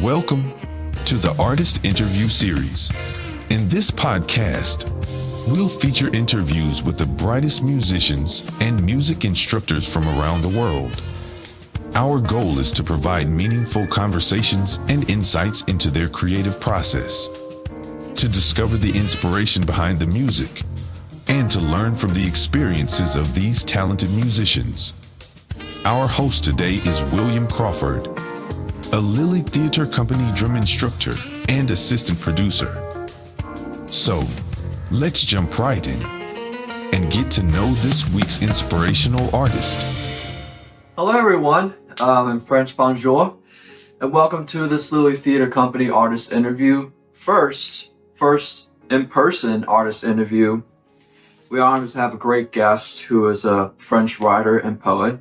Welcome to the Artist Interview Series. In this podcast, we'll feature interviews with the brightest musicians and music instructors from around the world. Our goal is to provide meaningful conversations and insights into their creative process, to discover the inspiration behind the music, and to learn from the experiences of these talented musicians. Our host today is William Crawford, a Lilly Theatre Company drum instructor and assistant producer. So, let's jump right in and get to know this week's inspirational artist. Hello everyone, in French bonjour, and welcome to this Lilly Theatre Company artist interview. First in-person artist interview. We are honored to have a great guest who is a French writer and poet.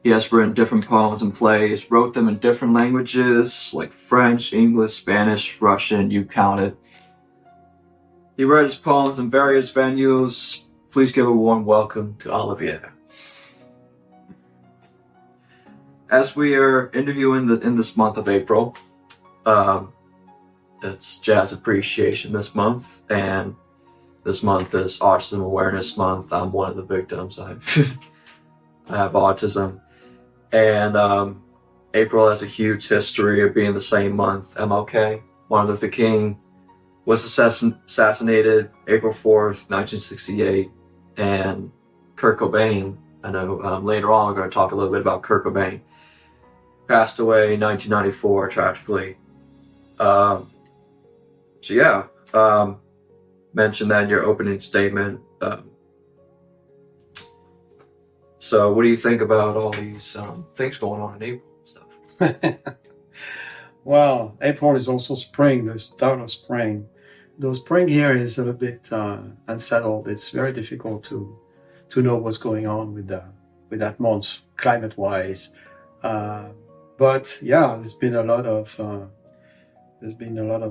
He has written different poems and plays, wrote them in different languages like French, English, Spanish, Russian, you count it. He read his poems in various venues. Please give a warm welcome to Olivier. As we are interviewing in this month of April, it's Jazz Appreciation this month, and this month is Autism Awareness Month. I'm one of the victims. I have autism. And April has a huge history of being the same month. MLK, Martin Luther King, was assassinated April 4th, 1968. And Kurt Cobain, I know later on we're going to talk a little bit about Kurt Cobain, passed away in 1994 tragically. Mention that in your opening statement. So what do you think about all these things going on in April and stuff? Well, April is also spring, the start of spring. Though spring here is a little bit unsettled. It's very difficult to know what's going on with that month, climate-wise. But yeah, there's been a lot of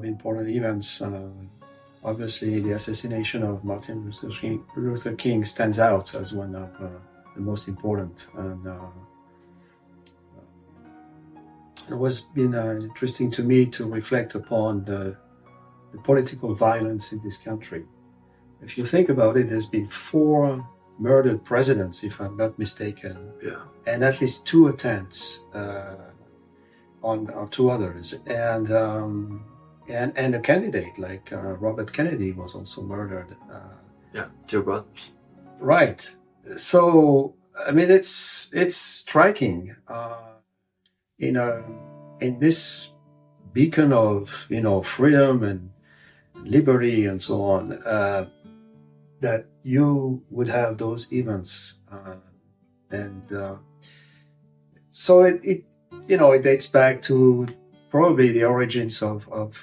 important events. Obviously, the assassination of Martin Luther King stands out as one of the most important, and it was been interesting to me to reflect upon the political violence in this country. If you think about it, there's been 4 murdered presidents, if I'm not mistaken, and at least 2 attempts on 2 others, and a candidate like Robert Kennedy was also murdered. 2 brothers. Right. So I mean, it's striking. In this beacon of freedom and liberty and so on, that you would have those events, so it dates back to probably the origins of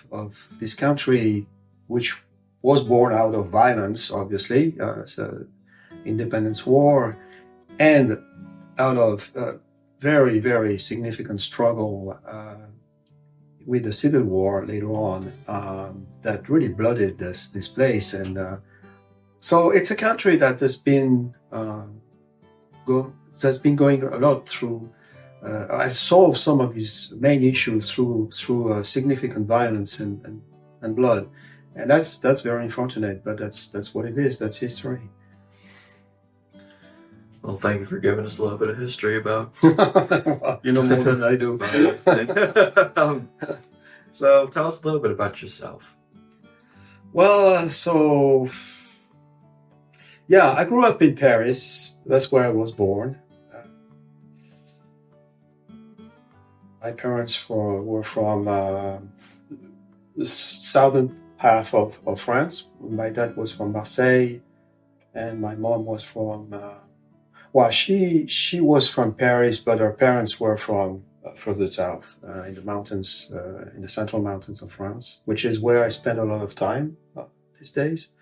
this country, which was born out of violence, obviously. So Independence War, and out of very, very significant struggle with the Civil War later on, that really blooded this place. And so it's a country that has been going a lot through, has solved some of its main issues through significant violence and blood. And that's very unfortunate, but that's what it is. That's history. Well, thank you for giving us a little bit of history about. Well, you know more than I do. So tell us a little bit about yourself. Well, I grew up in Paris. That's where I was born. My parents were from the southern half of France. My dad was from Marseille, and my mom was from. She was from Paris, but her parents were from further south, in the mountains, in the central mountains of France, which is where I spend a lot of time these days.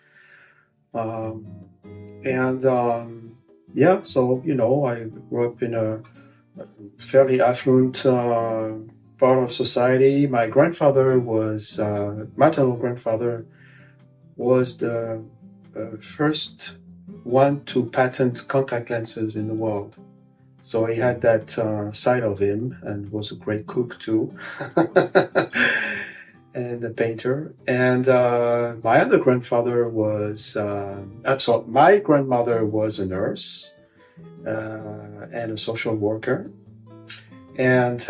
So I grew up in a fairly affluent part of society. My grandfather maternal grandfather was the first one to patent contact lenses in the world. So he had that side of him, and was a great cook too, and a painter. And my other grandfather was, my grandmother was a nurse and a social worker. And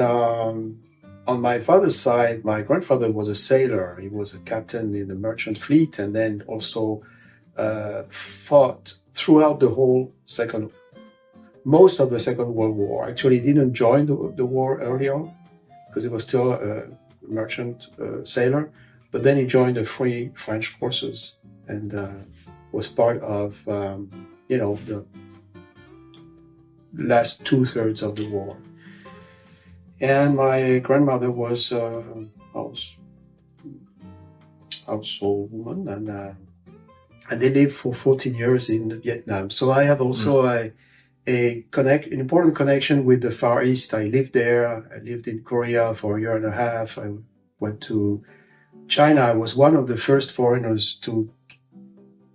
on my father's side, my grandfather was a sailor. He was a captain in the merchant fleet, and then also fought throughout most of the Second World War. Actually, he didn't join the war early on because he was still a merchant sailor, but then he joined the Free French forces and was part of, the last 2/3 of the war. And my grandmother was a household woman, and they lived for 14 years in Vietnam. So I have also an important connection with the Far East. I lived there. I lived in Korea for a year and a half. I went to China. I was one of the first foreigners to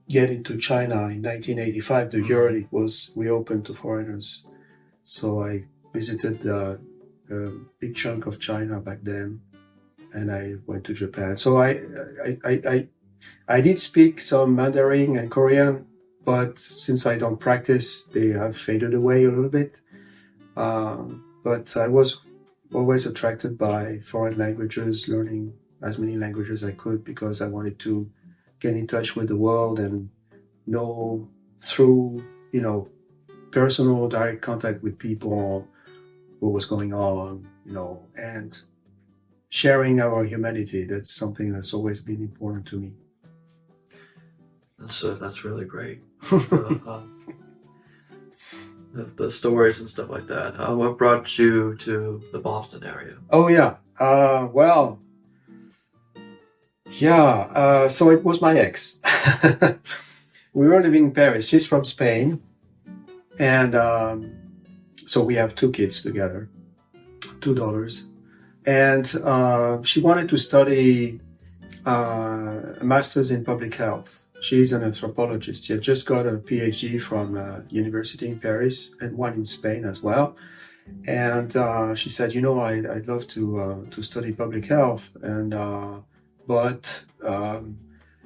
get into China in 1985, the year it was reopened to foreigners. So I visited a big chunk of China back then, and I went to Japan. So I did speak some Mandarin and Korean, but since I don't practice, they have faded away a little bit. But I was always attracted by foreign languages, learning as many languages as I could, because I wanted to get in touch with the world and know through, personal direct contact with people what was going on, and sharing our humanity. That's something that's always been important to me. That's really great. The stories and stuff like that. What brought you to the Boston area? Oh yeah. So it was my ex. We were living in Paris. She's from Spain, and so we have 2 kids together, 2 daughters, and she wanted to study a master's in public health. She's an anthropologist. She had just got a PhD from a university in Paris and one in Spain as well. And she said, I'd love to study public health, but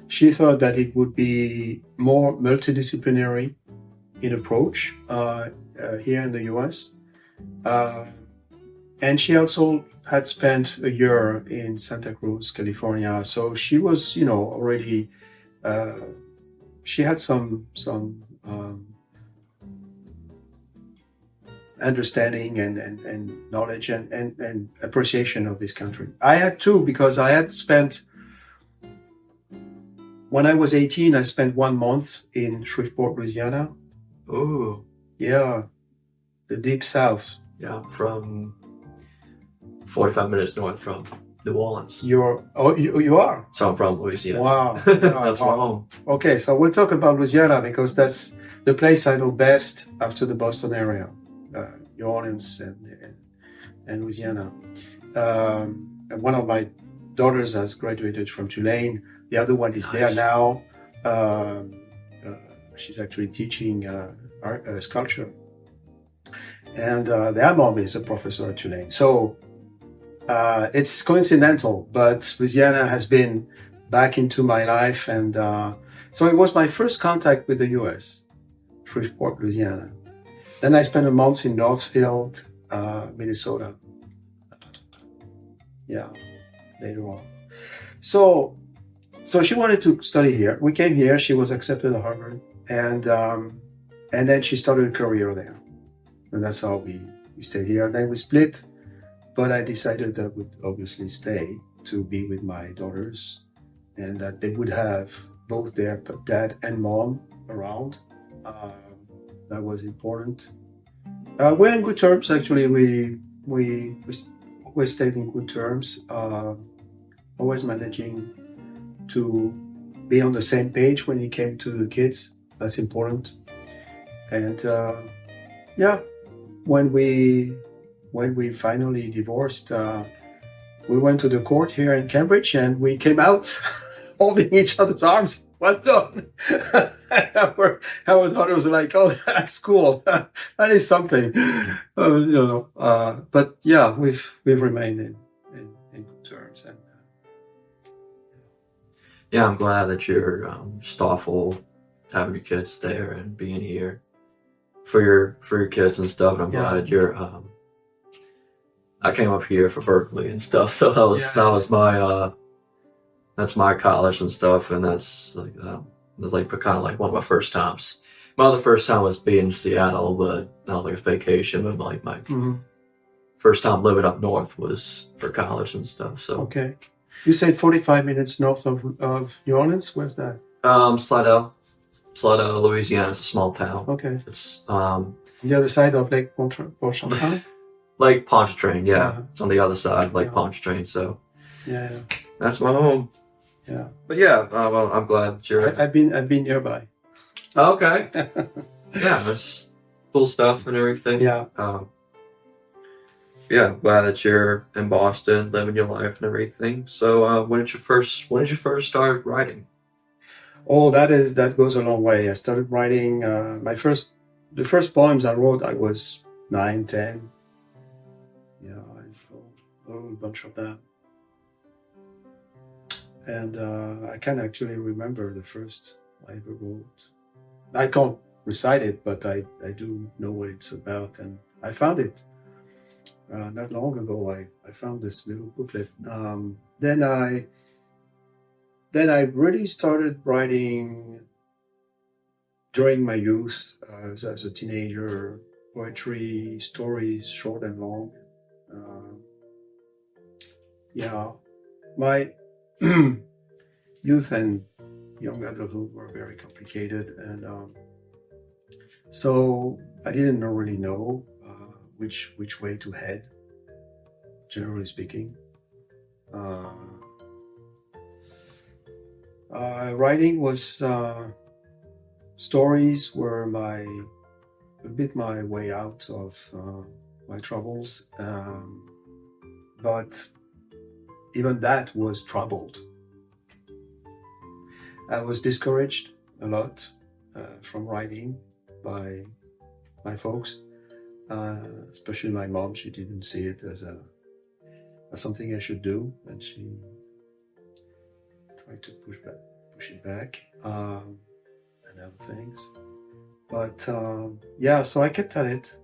she thought that it would be more multidisciplinary in approach here in the US. And she also had spent a year in Santa Cruz, California. So she was, already, she had some understanding and knowledge and appreciation of this country. I had too, because I had spent, when I was 18, I spent 1 month in Shreveport, Louisiana. Oh. Yeah, the deep south. Yeah, from 45 minutes north from New Orleans. You are? So I'm from Louisiana. Wow. That's my home. Okay, so we'll talk about Louisiana, because that's the place I know best after the Boston area, New Orleans and Louisiana. And one of my daughters has graduated from Tulane. The other one is there now. She's actually teaching sculpture. And their mom is a professor at Tulane. So it's coincidental, but Louisiana has been back into my life. And so it was my first contact with the US, Shreveport, Louisiana. Then I spent a month in Northfield, Minnesota. Yeah, later on. So she wanted to study here. We came here. She was accepted at Harvard, and then she started a career there, and that's how we stayed here. And then we split, but I decided that I would obviously stay to be with my daughters, and that they would have both their dad and mom around. That was important. We're in good terms, actually. We always stayed in good terms. Always managing to be on the same page when it came to the kids. That's important. And when we finally divorced, we went to the court here in Cambridge, and we came out holding each other's arms. well done. Our daughter was like, oh, that's cool. That is something. But yeah, we've remained in good terms. And Yeah, I'm glad that you're just thoughtful having your kids there and being here for your kids and stuff. And I'm glad you're. I came up here for Berkeley and stuff, so that was my that's my college and stuff, and that's like kind of like one of my first times. My other first time was being in Seattle, but that was like a vacation. But like my first time living up north was for college and stuff. So okay, you said 45 minutes north of New Orleans. Where's that? Slidell, Louisiana. It's a small town. Okay, it's the other side of Lake Pontchartrain. Lake Pontchartrain, yeah. It's on the other side of Lake Pontchartrain, so yeah, that's my home. Yeah, but yeah, well, I'm glad that you're. I've been nearby. Okay. Yeah, that's cool stuff and everything. Yeah. Yeah, glad that you're in Boston, living your life and everything. So, when did you first start writing? Oh, that goes a long way. I started writing the first poems I wrote. I was 9, 10. Yeah, I wrote a bunch of them. And I can't actually remember the first I ever wrote. I can't recite it, but I do know what it's about. And I found it not long ago. I found this little booklet. Then I really started writing during my youth as a teenager, poetry, stories, short and long. My youth and young adulthood were very complicated, and so I didn't really know which way to head, generally speaking. Writing was stories were a bit my way out of my troubles, but even that was troubled. I was discouraged a lot from writing by my folks, especially my mom. She didn't see it as something I should do, and she tried to push it back, and other things. But so I kept at it.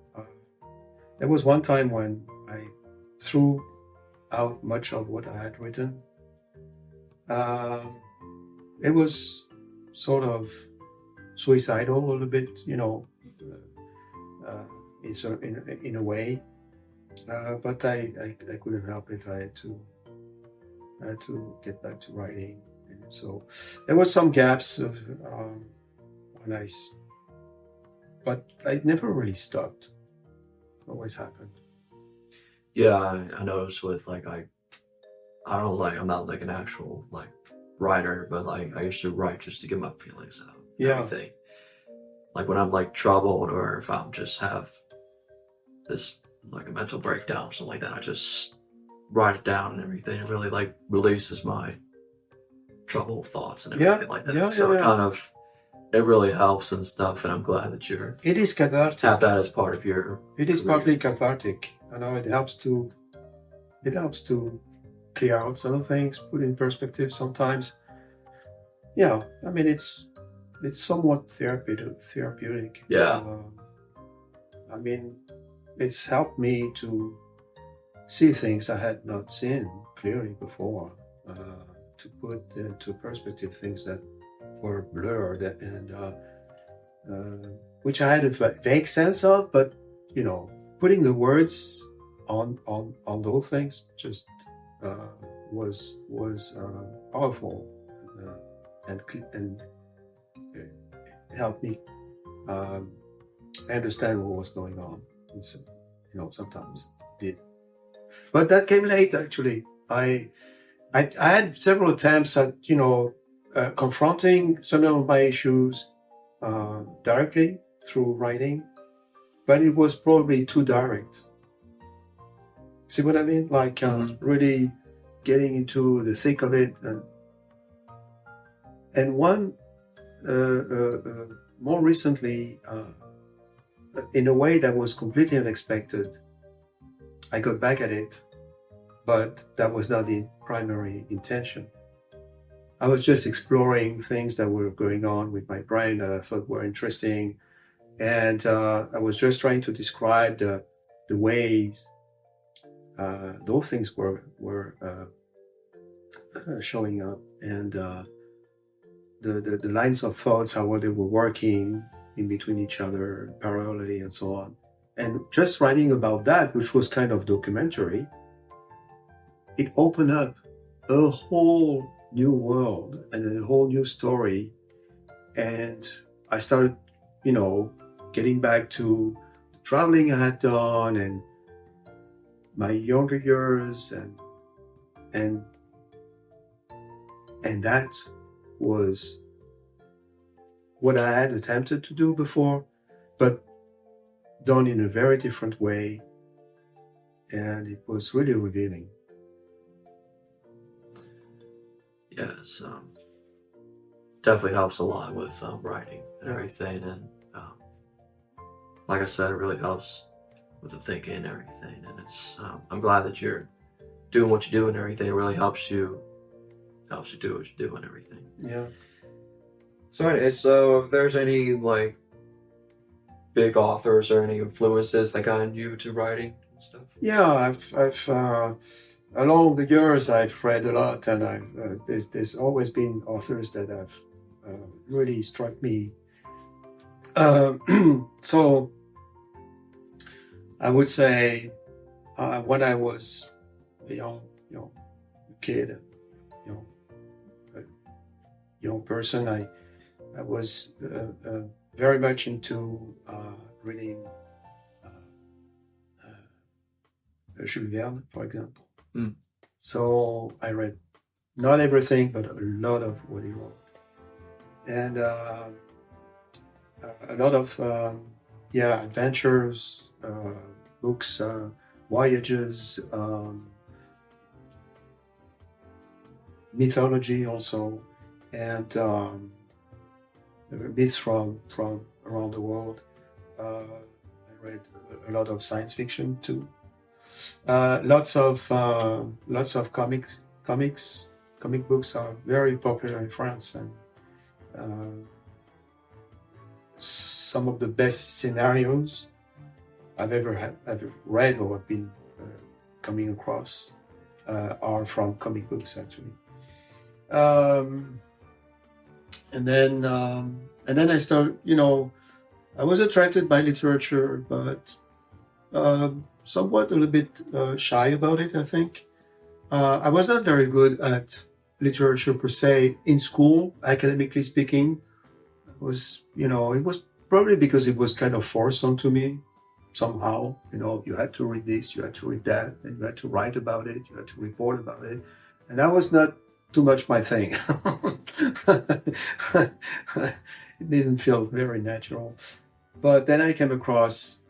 There was one time when I threw out much of what I had written. It was sort of suicidal a little bit, in a way. But I couldn't help it. I had to get back to writing. And so there was some gaps of but I never really stopped. It always happened. Yeah, I noticed with I'm not like an actual writer, but I used to write just to get my feelings out. Yeah. Everything. Like when I'm troubled, or if I'm just have this a mental breakdown or something like that, I just write it down and everything. It really releases my troubled thoughts and everything like that. So it really helps and stuff, and I'm glad that it is cathartic. Have that as part of your It is partly cathartic. I know it helps to clear out some things, put in perspective sometimes. Yeah, I mean it's somewhat therapeutic. Yeah. I mean, it's helped me to see things I had not seen clearly before, to put into perspective things that were blurred and which I had a vague sense of, but putting the words on those things just was powerful, and it helped me understand what was going on. And so, sometimes it did, but that came late. Actually, I had several attempts at confronting some of my issues directly through writing, but it was probably too direct. See what I mean? Really getting into the thick of it. And one more recently, in a way that was completely unexpected, I got back at it, but that was not the primary intention. I was just exploring things that were going on with my brain that I thought were interesting, and I was just trying to describe the ways those things were showing up, and the lines of thoughts, how they were working in between each other parallelly, and so on. And just writing about that, which was kind of documentary, it opened up a whole new world and a whole new story. And I started, getting back to the traveling I had done and my younger years, and that was what I had attempted to do before, but done in a very different way, and it was really revealing. Yes, definitely helps a lot with writing and everything, and like I said, it really helps with the thinking and everything. And it's I'm glad that you're doing what you do and everything. It really helps you do what you do and everything. Yeah. So if there's any like big authors or any influences that got you to writing and stuff? Yeah, I've along the years I've read a lot, and there's always been authors that have really struck me. So I would say when I was a young kid, a young person, I was very much into reading Jules Verne, for example. Mm. So I read not everything, but a lot of what he wrote, and a lot of adventures, books, voyages, mythology also, and myths from around the world. I read a lot of science fiction too. Lots of comic books are very popular in France, and some of the best scenarios I've ever read or have been coming across are from comic books, actually. And then I started, I was attracted by literature, but somewhat a little bit shy about it, I think. I was not very good at literature per se in school, academically speaking. It was probably because it was kind of forced onto me somehow. You had to read this, you had to read that, and you had to write about it, you had to report about it. And that was not too much my thing. It didn't feel very natural. But then I came across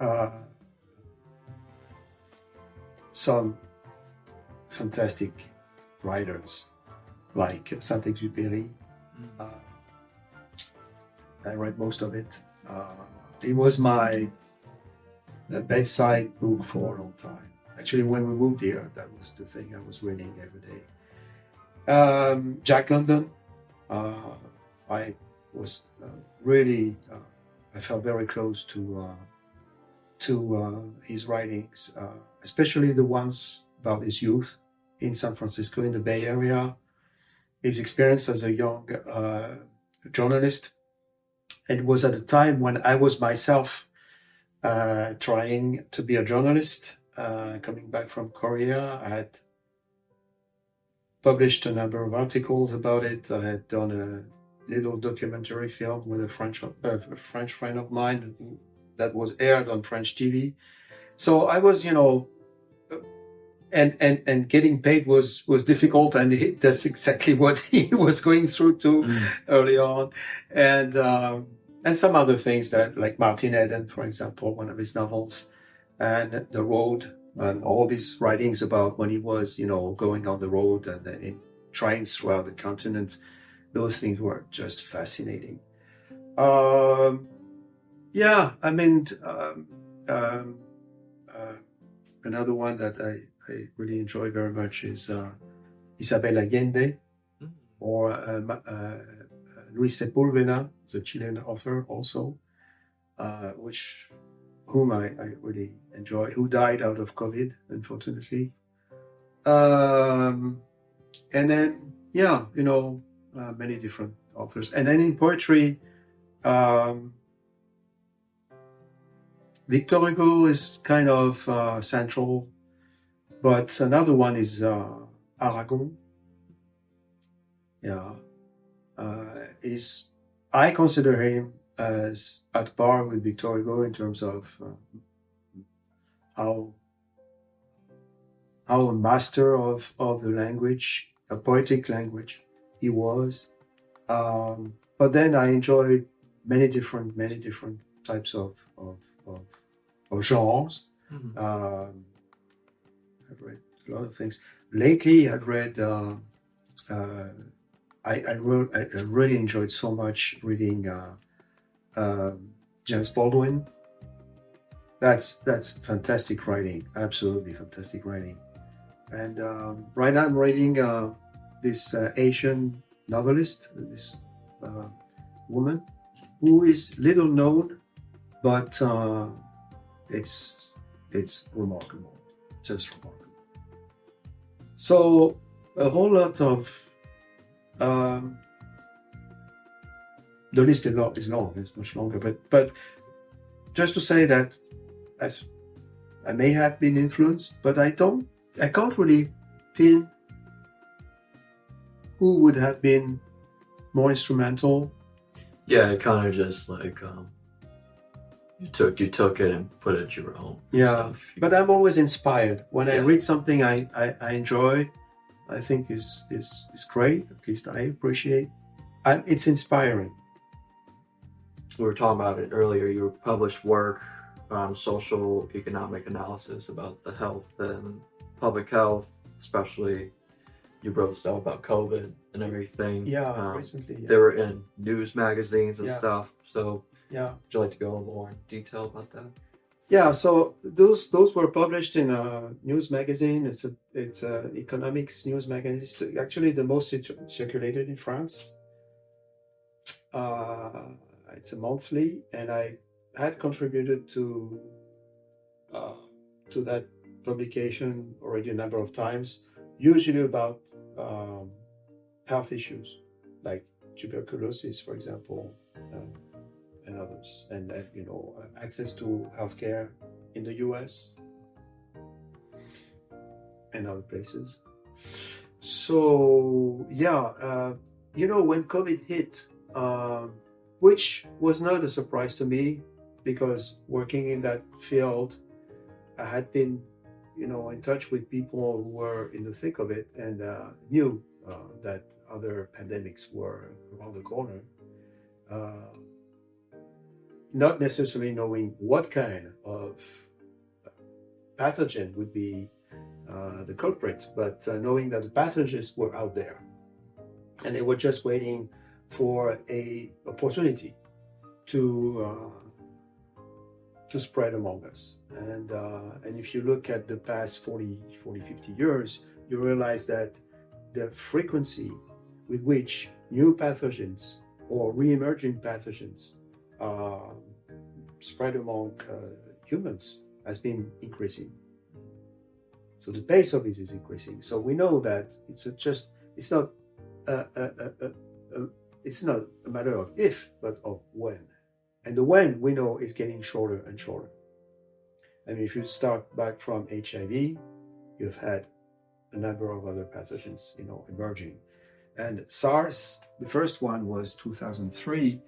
some fantastic writers like Saint-Exupéry. I read most of it. It was my bedside book for a long time. Actually, when we moved here, that was the thing I was reading every day. Jack London, I was really, I felt very close to his writings, especially the ones about his youth in San Francisco, in the Bay Area, his experience as a young journalist. It was at a time when I was myself trying to be a journalist, coming back from Korea. I had published a number of articles about it. I had done a little documentary film with a French friend of mine that was aired on French TV. So I was, and getting paid was difficult, and that's exactly what he was going through too early on, and some other things that, like Martin Eden, for example, one of his novels, and The Road, and all these writings about when he was, going on the road and in trains throughout the continent. Those things were just fascinating. Yeah, I mean, um, uh, another one that I really enjoy very much is Isabel Allende Mm. or Luis Sepúlveda, the Chilean author also, whom I really enjoy, who died out of COVID, unfortunately. Um, and then, yeah, many different authors. And then in poetry, um, Victor Hugo is kind of central, but another one is Aragon. Yeah, is I consider him as at par with Victor Hugo in terms of how a master of the language, a poetic language, he was. But then I enjoyed many different types of genres. Mhm. I've read a lot of things. Lately, I've read. I really enjoyed so much reading James Baldwin. That's fantastic writing, absolutely fantastic writing. And right now I'm reading this Asian novelist, this woman who is little known, but it's remarkable, just remarkable. So a whole lot of the list is long, it's much longer, but just to say that I may have been influenced, but I can't really pin who would have been more instrumental. Yeah, it kind of just like you took it and put it your own. Yeah, stuff. but I'm always inspired when I Yeah. read something I enjoy. I think is great. At least I appreciate. It's inspiring. We were talking about it earlier. Your published work, social economic analysis about the health and public health, especially you wrote stuff about COVID and everything. Yeah, recently. Yeah. They were in news magazines and Yeah. stuff. So Yeah. would you like to go more in detail about that? Yeah, so those were published in a news magazine. It's a economics news magazine. It's actually the most circulated in France. It's a monthly, and I had contributed to that publication already a number of times. Usually about health issues like tuberculosis, for example. And others, and access to healthcare in the US and other places. So yeah, when COVID hit, which was not a surprise to me, because working in that field, I had been, in touch with people who were in the thick of it and knew that other pandemics were around the corner. Not necessarily knowing what kind of pathogen would be the culprit, but knowing that the pathogens were out there, and they were just waiting for a opportunity to spread among us. And if you look at the past 40, 50 years, you realize that the frequency with which new pathogens or re-emerging pathogens spread among humans has been increasing. So the pace of it is increasing. So we know that it's not a matter of if, but of when. And the when, we know, is getting shorter and shorter. And if you start back from HIV, you've had a number of other pathogens, emerging. And SARS, the first one was 2003,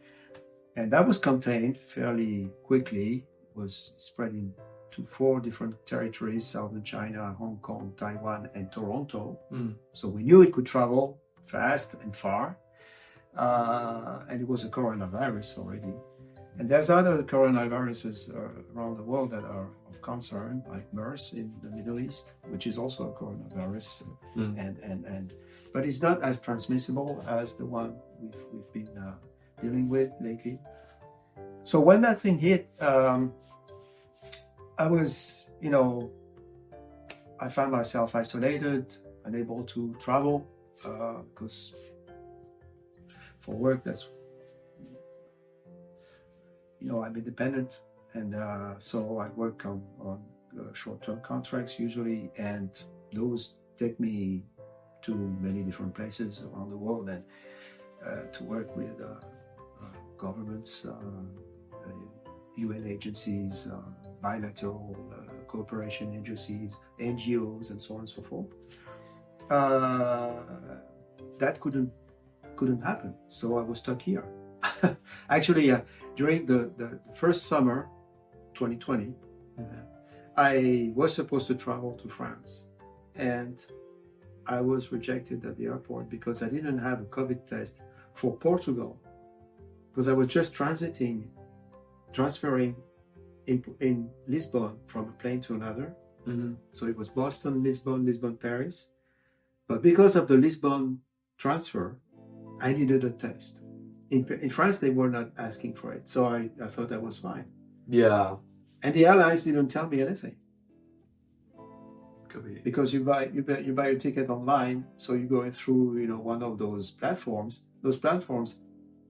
and that was contained fairly quickly, was spreading to 4 different territories: southern China, Hong Kong, Taiwan, and Toronto. So we knew it could travel fast and far. And it was a coronavirus already. And there's other coronaviruses around the world that are of concern, like MERS in the Middle East, which is also a coronavirus. But it's not as transmissible as the one we've been dealing with lately. So when that thing hit, I was, I found myself isolated, unable to travel, because for work, that's, I'm independent, and so I work on short-term contracts usually, and those take me to many different places around the world, and to work with governments, UN agencies, bilateral cooperation agencies, NGOs, and so on and so forth. That couldn't happen, so I was stuck here. Actually, during the first summer, 2020, I was supposed to travel to France, and I was rejected at the airport because I didn't have a COVID test for Portugal, because I was just transferring in Lisbon from a plane to another. Mm-hmm. So it was Boston, Lisbon, Paris. But because of the Lisbon transfer, I needed a test. In France, they were not asking for it, so I thought that was fine. Yeah. And the airlines didn't tell me anything. Could be. Because you buy your ticket online, so you're going through one of those platforms. Those platforms,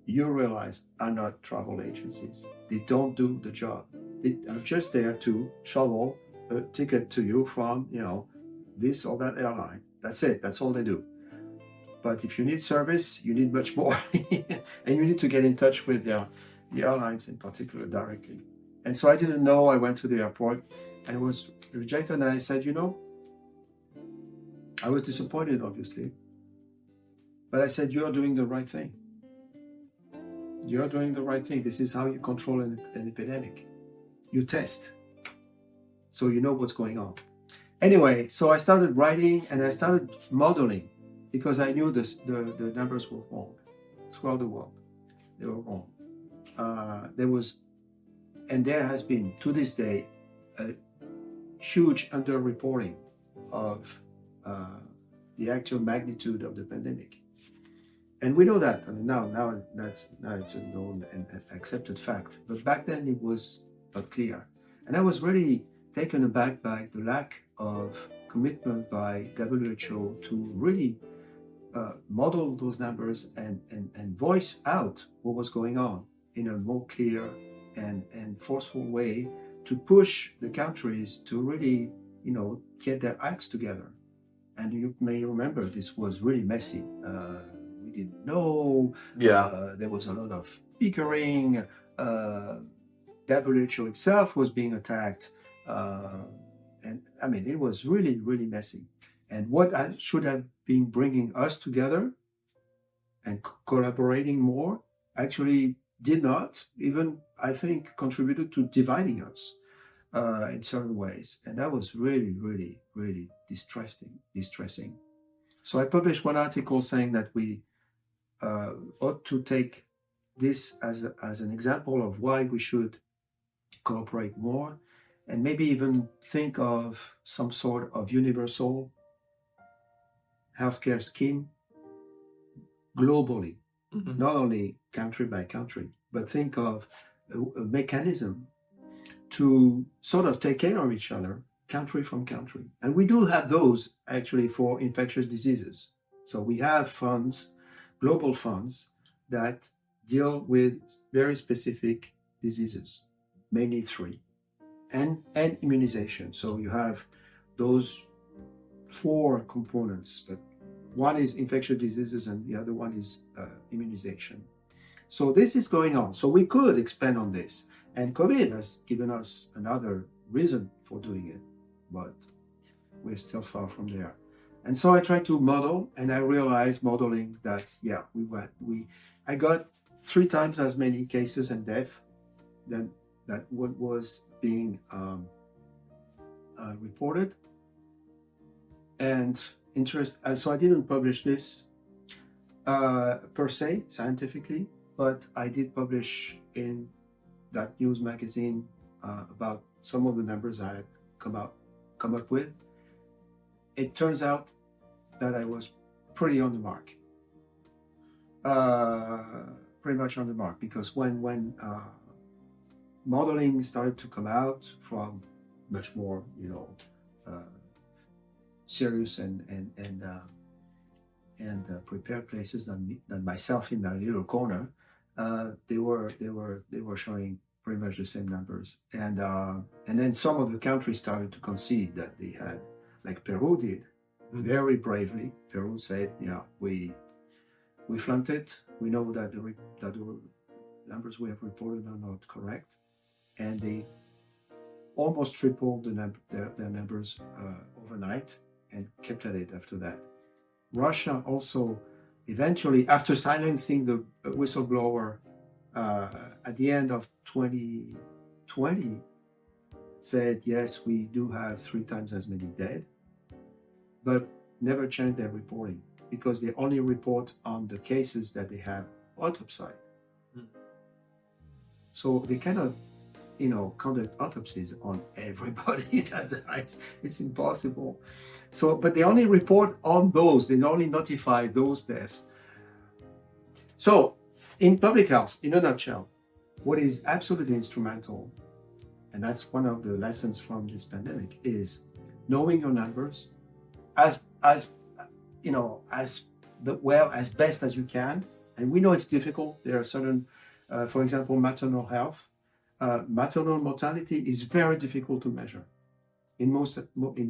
you realize, are not travel agencies. They don't do the job. They are just there to shovel a ticket to you from this or that airline. That's it. That's all they do. But if you need service, you need much more, and you need to get in touch with the airlines in particular directly. And so I didn't know. I went to the airport and I was rejected, and I said, I was disappointed, obviously. But I said, you're doing the right thing. You're doing the right thing. This is how you control an epidemic. You test, so you know what's going on. Anyway, so I started writing and I started modeling, because I knew the numbers were wrong throughout the world. They were wrong. There has been, to this day, a huge underreporting of the actual magnitude of the pandemic. And we know that. Now it's a known and accepted fact. But back then it was not clear. And I was really taken aback by the lack of commitment by WHO to really model those numbers and voice out what was going on in a more clear and forceful way, to push the countries to really, get their acts together. And you may remember this was really messy. We didn't know. Yeah. There was a lot of bickering. WHO itself was being attacked. And it was really, really messy. And what should have been bringing us together and collaborating more actually did not, even, I think, contributed to dividing us in certain ways. And that was really, really, really distressing. So I published one article saying that we ought to take this as an example of why we should cooperate more, and maybe even think of some sort of universal healthcare scheme globally, not only country by country, but think of a mechanism to sort of take care of each other, country from country. And we do have those actually for infectious diseases. So we have funds, global funds, that deal with very specific diseases, mainly 3, and immunization. So you have those 4 components, but one is infectious diseases and the other one is immunization. So this is going on. So we could expand on this. And COVID has given us another reason for doing it, but we're still far from there. And so I tried to model, and I realized modeling that, I got 3 times as many cases and deaths than what was being reported. And so I didn't publish this per se, scientifically, but I did publish in that news magazine about some of the numbers I had come up with. It turns out that I was pretty on the mark. pretty much on the mark, because when modeling started to come out from much more, serious and prepared places than myself in my little corner, they were showing pretty much the same numbers, and then some of the countries started to concede that they had, like Peru did, very bravely. Peru said, "Yeah, we flunked it. We know that the numbers we have reported are not correct," and they almost tripled their numbers overnight and kept at it after that. Russia also eventually, after silencing the whistleblower at the end of 2020, said, yes, we do have 3 times as many dead, but never changed their reporting, because they only report on the cases that they have autopsied. So they cannot, conduct autopsies on everybody that dies. It's impossible. So, but they only report on those. They only notify those deaths. So, in public health, in a nutshell, what is absolutely instrumental, and that's one of the lessons from this pandemic, is knowing your numbers as best as you can. And we know it's difficult. There are certain, for example, maternal health. Maternal mortality is very difficult to measure in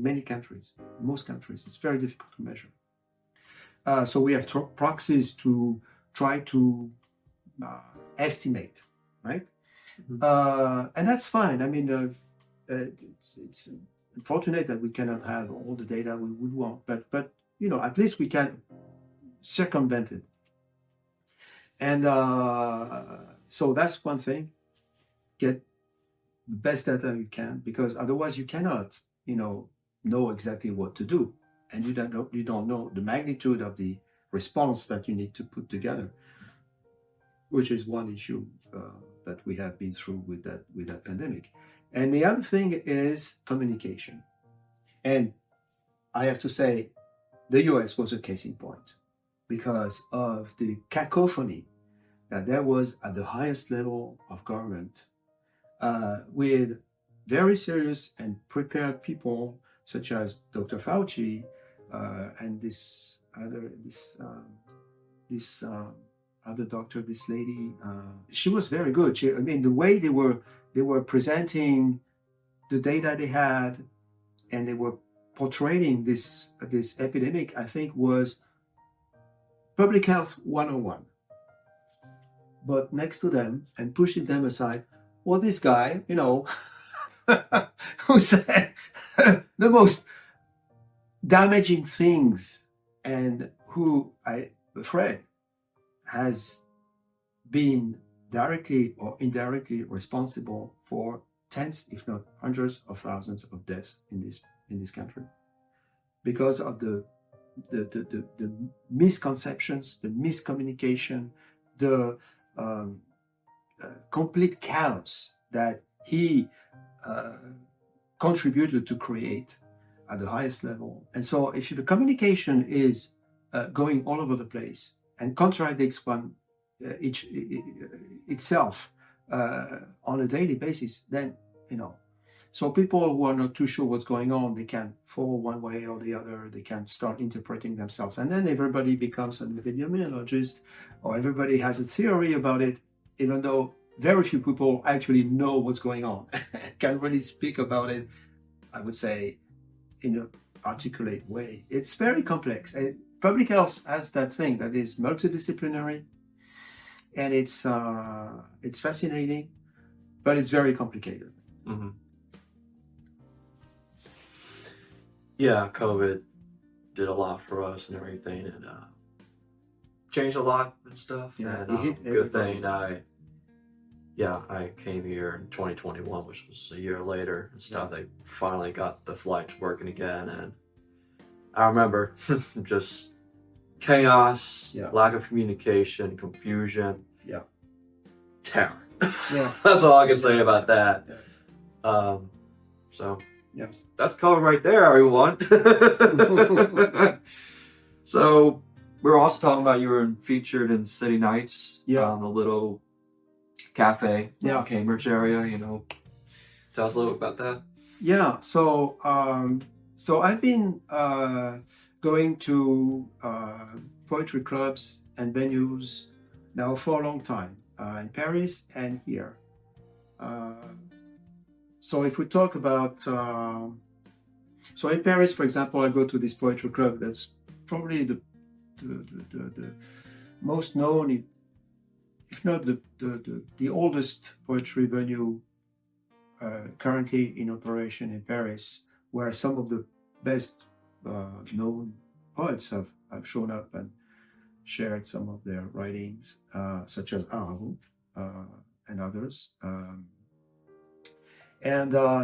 many countries. In most countries, it's very difficult to measure. So we have proxies to try to estimate, right? And that's fine. I mean, it's unfortunate that we cannot have all the data we would want, but at least we can circumvent it. And so that's one thing. Get the best data you can, because otherwise you cannot, know exactly what to do, and you don't know the magnitude of the response that you need to put together, which is one issue that we have been through with that pandemic. And the other thing is communication. And I have to say, the US was a case in point because of the cacophony that there was at the highest level of government, with very serious and prepared people such as Dr. Fauci and this other doctor, this lady. She was very good. The way they were presenting the data they had, and they were portraying this epidemic, I think, was public health 101. But next to them, and pushing them aside, well, this guy, who said the most damaging things, and who, I'm afraid, has been directly or indirectly responsible for tens, if not hundreds of thousands of deaths in this country, because of the misconceptions, the miscommunication, the complete chaos that he contributed to create at the highest level. And so if the communication is going all over the place and contradicts itself on a daily basis, then, so people who are not too sure what's going on, they can fall one way or the other, they can start interpreting themselves. And then everybody becomes an epidemiologist, or everybody has a theory about it, even though very few people actually know what's going on, can really speak about it, I would say, in an articulate way. It's very complex. And public health has that thing that is multidisciplinary, and it's fascinating, but it's very complicated. Mm-hmm. Yeah, COVID did a lot for us and everything, and changed a lot and stuff. Yeah, and good thing I came here in 2021, which was a year later and stuff. They finally got the flights working again, and I remember just chaos, lack of communication, confusion, terror. That's all I can say about that. That's COVID right there, everyone. So We were also talking about you were featured in City Nights, Yeah. the little cafe in Yeah. the Cambridge area. Tell us a little bit about that. Yeah, so I've been going to poetry clubs and venues now for a long time in Paris and here. So if we talk about, so in Paris, for example, I go to this poetry club that's probably the most known, if not the oldest poetry venue currently in operation in Paris, where some of the best known poets have shown up and shared some of their writings, such as Arago and others.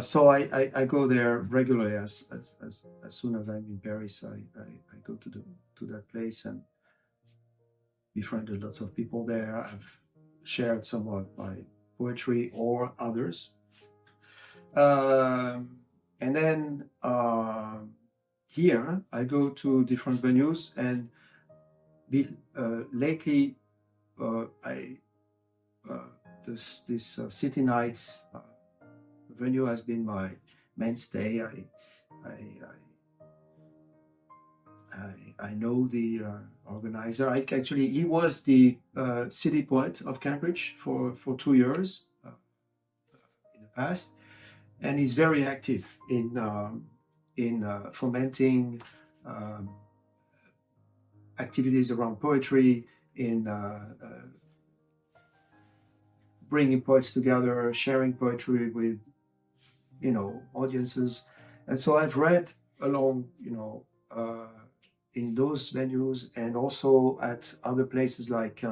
So I go there regularly as soon as I'm in Paris. I go to that place and befriended lots of people there. I've shared some of my poetry or others. And then here I go to different venues, and lately this City Nights venue has been my mainstay. I know the organizer. He was the city poet of Cambridge for 2 years in the past. And he's very active in fomenting activities around poetry, in bringing poets together, sharing poetry with audiences. And so I've read along in those venues, and also at other places like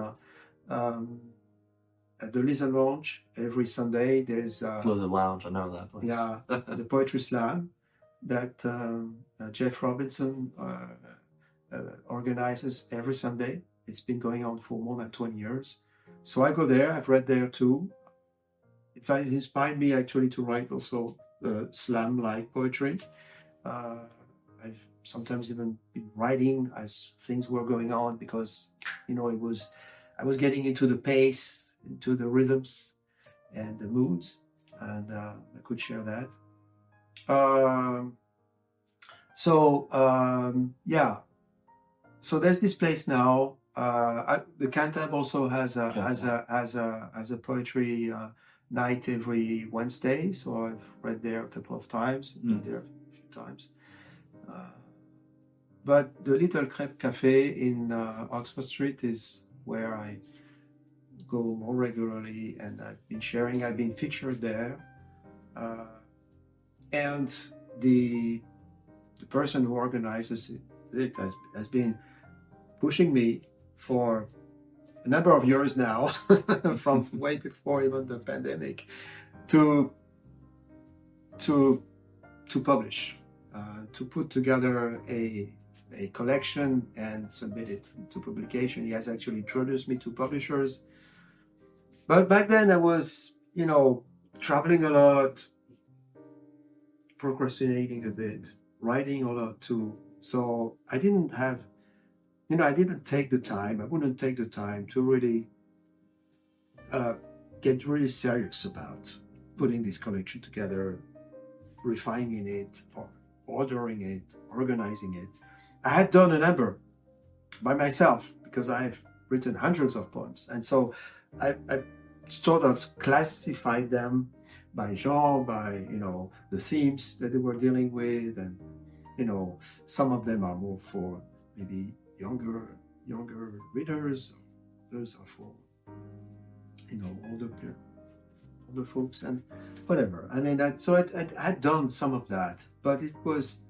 at the Lizard Lounge every Sunday. There's Lizard Lounge, I know that place. Yeah, the Poetry Slam that Jeff Robinson organizes every Sunday. It's been going on for more than 20 years. So I go there. I've read there too. It inspired me actually to write also slam-like poetry. I've sometimes even been writing as things were going on, because I was getting into the pace, into the rhythms and the moods, and I could share that. So there's this place now. The Cantab also has a poetry night every Wednesday. So I've read there a couple of times, been there a few times. But the Little Crepe Cafe in Oxford Street is where I go more regularly, and I've been featured there. And the person who organizes it has been pushing me for a number of years now, from way before even the pandemic, to publish, to put together a collection and submit it to publication. He has actually introduced me to publishers. But back then I was, traveling a lot, procrastinating a bit, writing a lot too. So I didn't take the time. I wouldn't take the time to really get really serious about putting this collection together, refining it, or ordering it, organizing it. I had done a number by myself because I've written hundreds of poems. And so I sort of classified them by genre, by, the themes that they were dealing with. And, some of them are more for maybe younger readers. Others are for, older folks and whatever. I mean, so I had done some of that, but it was,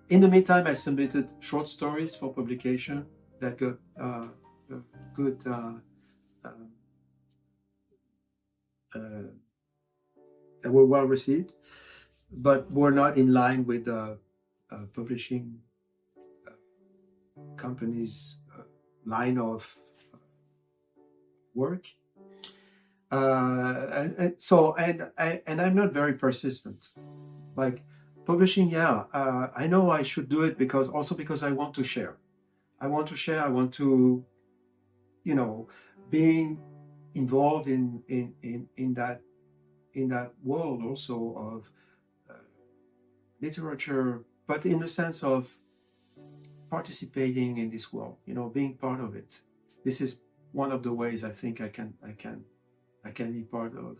in the meantime, I submitted short stories for publication that got good, that were well received, but were not in line with publishing companies' line of work. And I'm not very persistent. Like publishing, I know I should do it because I want to share. I want to share. I want to, being involved in that world also of literature, but in the sense of participating in this world, being part of it. This is one of the ways I think I can be part of,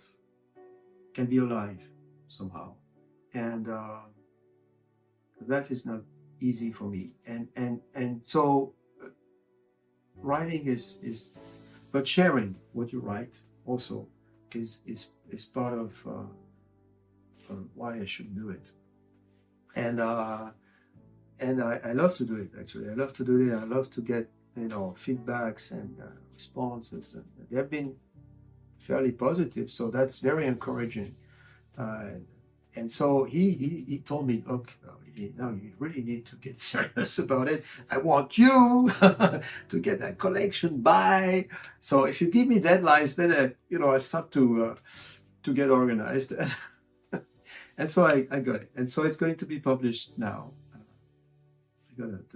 can be alive somehow, and that is not easy for me. And so writing is, but sharing what you write also is part of why I should do it. And I love to do it, actually. I love to do it. I love to get, feedbacks and responses. And they have been fairly positive, so that's very encouraging. And so he told me, look, Olivier, no, you really need to get serious about it. I want you to get that collection by. So if you give me deadlines, then I start to get organized. And so I got it. And so it's going to be published now. I got it.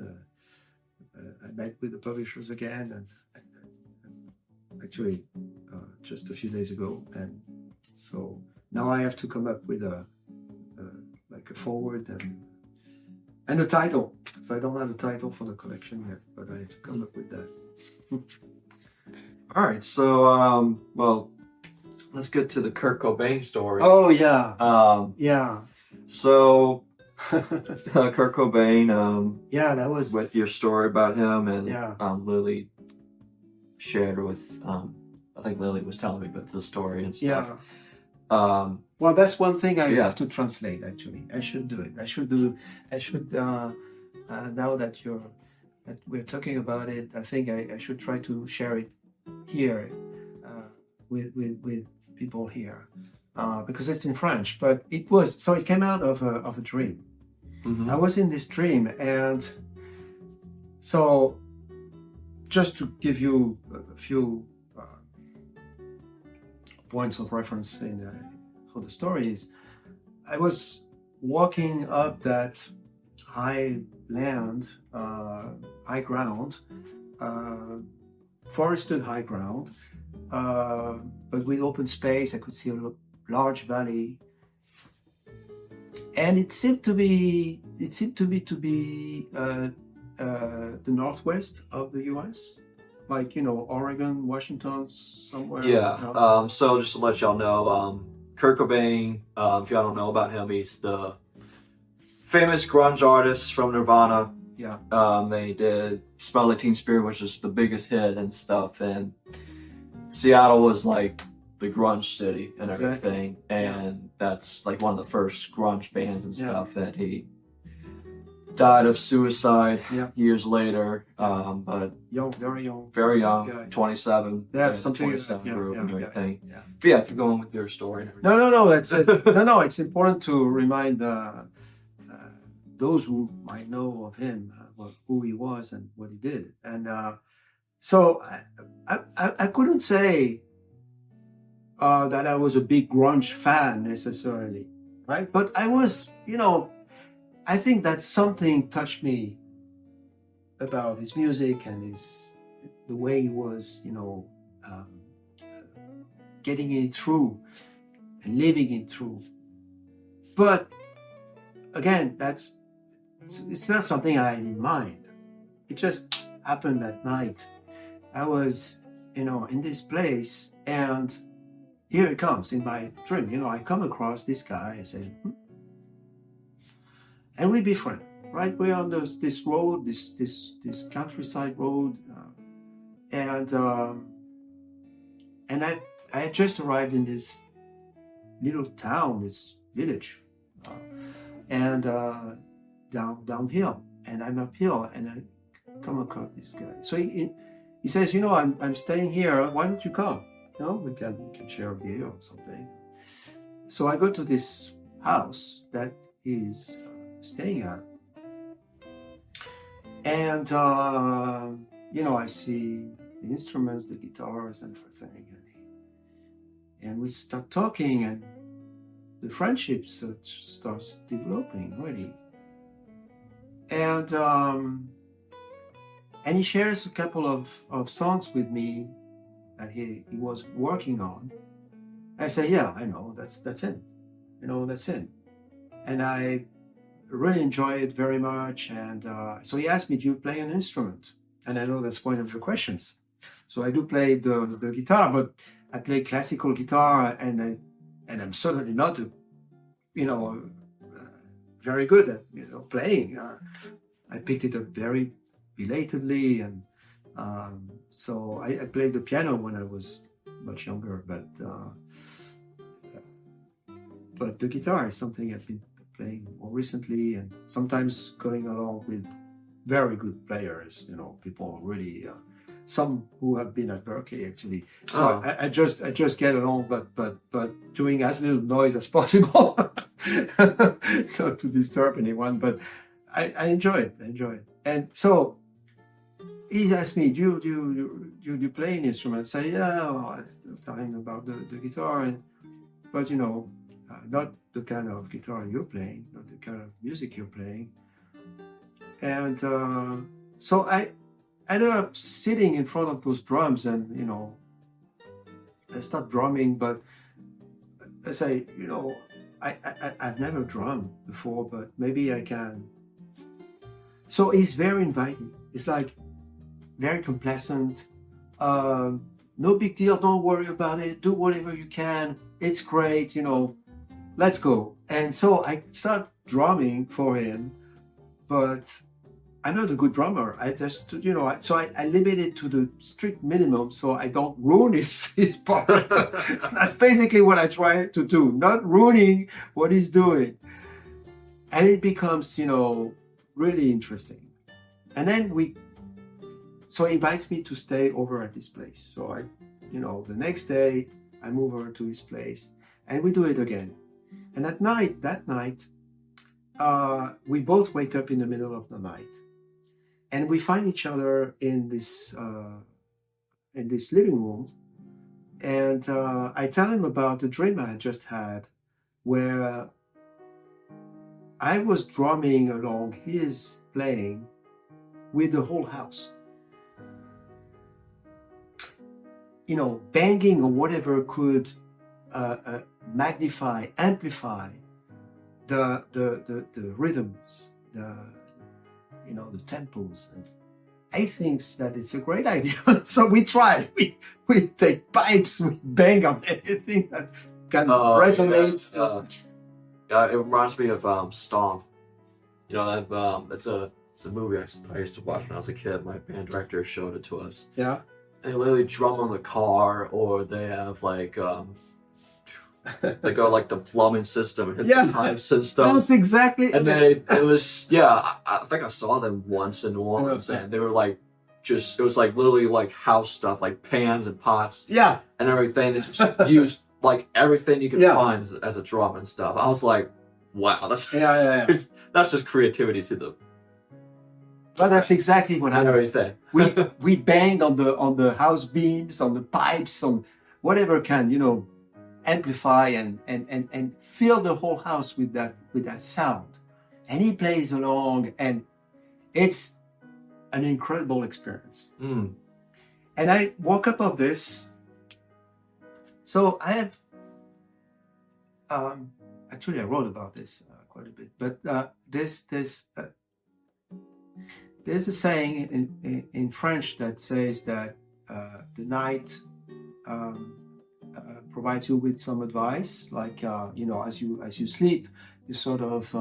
I met with the publishers again, and actually just a few days ago. And so now I have to come up with a forward and a title, because I don't have a title for the collection yet, but I have to come up with that. All right, so well, let's get to the Kurt Cobain story. Oh yeah. Yeah. So Kurt Cobain. Yeah, that was with your story about him, and yeah. Lily shared with. I think Lily was telling me about the story and stuff. Yeah. Well, that's one thing I have to translate. Actually, I should do it. I should. Now that we're talking about it, I think I should try to share it here with people here because it's in French. But it came out of a dream. Mm-hmm. I was in this dream, and so just to give you a few points of reference for the stories, I was walking up that high land, high ground, forested high ground, but with open space. I could see a large valley, and it seemed to be the northwest of the U.S., like Oregon, Washington, somewhere. Yeah. So just to let y'all know, Kurt Cobain, if y'all don't know about him, he's the famous grunge artist from Nirvana. Yeah. They did Smell Like Teen Spirit, which is the biggest hit and stuff, and Seattle was like the grunge city and everything, and that's like one of the first grunge bands and stuff that he died of suicide years later, but very young, yeah. 27. Yeah, something 27 group and everything. Yeah. But yeah, keep going with your story. No. It's important to remind those who might know of him, who he was and what he did, and so I couldn't say that I was a big grunge fan necessarily, right? But I was, I think that something touched me about his music and the way he was, getting it through and living it through. But again, it's not something I had in mind. It just happened that night. I was, in this place, and here it comes in my dream. I come across this guy. I say, and we befriend, right? We're on this road, this countryside road, and I had just arrived in this little town, this village, and downhill, and I'm uphill, and I come across this guy. So he says, I'm staying here. Why don't you come? We can share a beer or something. So I go to this house that he's staying at, and I see the instruments, the guitars, and everything, and we start talking, and the friendship starts developing really, and And he shares a couple of songs with me that he was working on. I say, yeah, I know, that's him. That's him. And I really enjoy it very much. And so he asked me, do you play an instrument? And I know that's one of your questions. So I do play the guitar, but I play classical guitar, and I'm certainly not, very good at playing. I picked it up very belatedly, and so I played the piano when I was much younger, but the guitar is something I've been playing more recently, and sometimes going along with very good players. People really. Some who have been at Berkeley actually. So I just get along, but doing as little noise as possible, not to disturb anyone. But I enjoy it. And so he asked me, do you play an instrument? I say, yeah. I still tell him about the guitar, but not the kind of guitar you're playing, not the kind of music you're playing. And so I ended up sitting in front of those drums, and I start drumming. But I say, I've never drummed before, but maybe I can. So he's very inviting. It's like very complacent. No big deal. Don't worry about it. Do whatever you can. It's great. Let's go. And so I start drumming for him, but I'm not a good drummer. I just, so I limit it to the strict minimum so I don't ruin his part. That's basically what I try to do, not ruining what he's doing. And it becomes, really interesting. And then so he invites me to stay over at his place. So the next day I move over to his place and we do it again. And that night, we both wake up in the middle of the night. And we find each other in this living room, and I tell him about the dream I had just had, where I was drumming along his playing with the whole house. Banging or whatever could magnify, amplify the rhythms, the tempos. And I think that it's a great idea. So we try. We take pipes, we bang on anything that can resonate. Yeah, it reminds me of Stomp. It's a movie I used to watch when I was a kid. My band director showed it to us. Yeah. They literally drum on the car, or they have they go like the plumbing system and hit the pipes and stuff. That's exactly. And then it was, I think I saw them once in New Orleans, and they were like, it was like literally like house stuff, like pans and pots, and everything. They just used like everything you could find as a drum and stuff. I was like, wow, that's that's just creativity to them. But that's exactly what happened. We banged on the house beams, on the pipes, on whatever can amplify and fill the whole house with that sound. And he plays along, and it's an incredible experience. And I woke up of this. So I have actually I wrote about this quite a bit, but there's a saying in French that says that the night provides you with some advice, like as you sleep, you sort of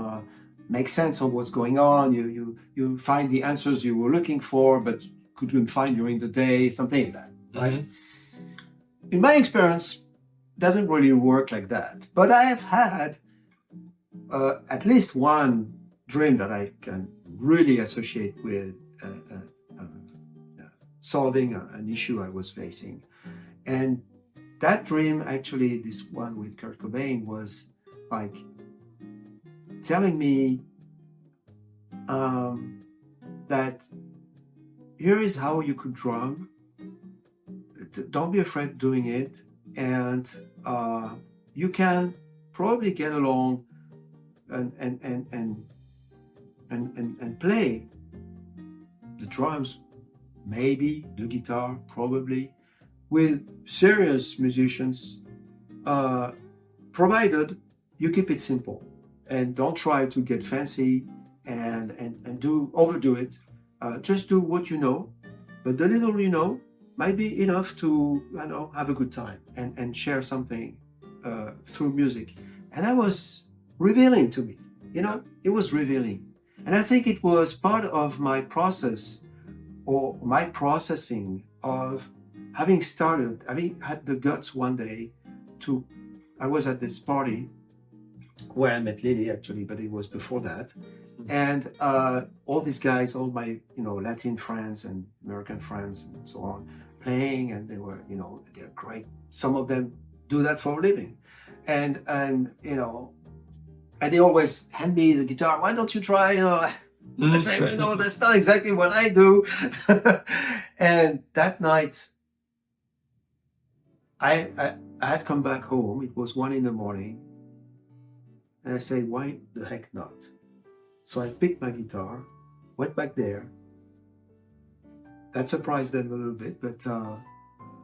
make sense of what's going on. You find the answers you were looking for, but couldn't find during the day, something like that, right? Mm-hmm. In my experience, doesn't really work like that. But I have had at least one dream that I can really associate with solving an issue I was facing. And that dream, actually, this one with Kurt Cobain, was like telling me that here is how you could drum. Don't be afraid of doing it, and you can probably get along and play the drums maybe the guitar, probably, with serious musicians, provided you keep it simple and don't try to get fancy and overdo it. Just do what you know, but the little you know might be enough to have a good time and share something through music. And that was revealing to me. It was revealing. And I think it was part of my process or my processing of having had the guts one day I was at this party where I met Lily actually, but it was before that. And all these guys, all my, Latin friends and American friends and so on, playing, and they were, they're great. Some of them do that for a living. And they always hand me the guitar. Why don't you try, I say, that's not exactly what I do. And that night, I had come back home. It was 1 a.m. And I say, why the heck not? So I picked my guitar, went back there. That surprised them a little bit, but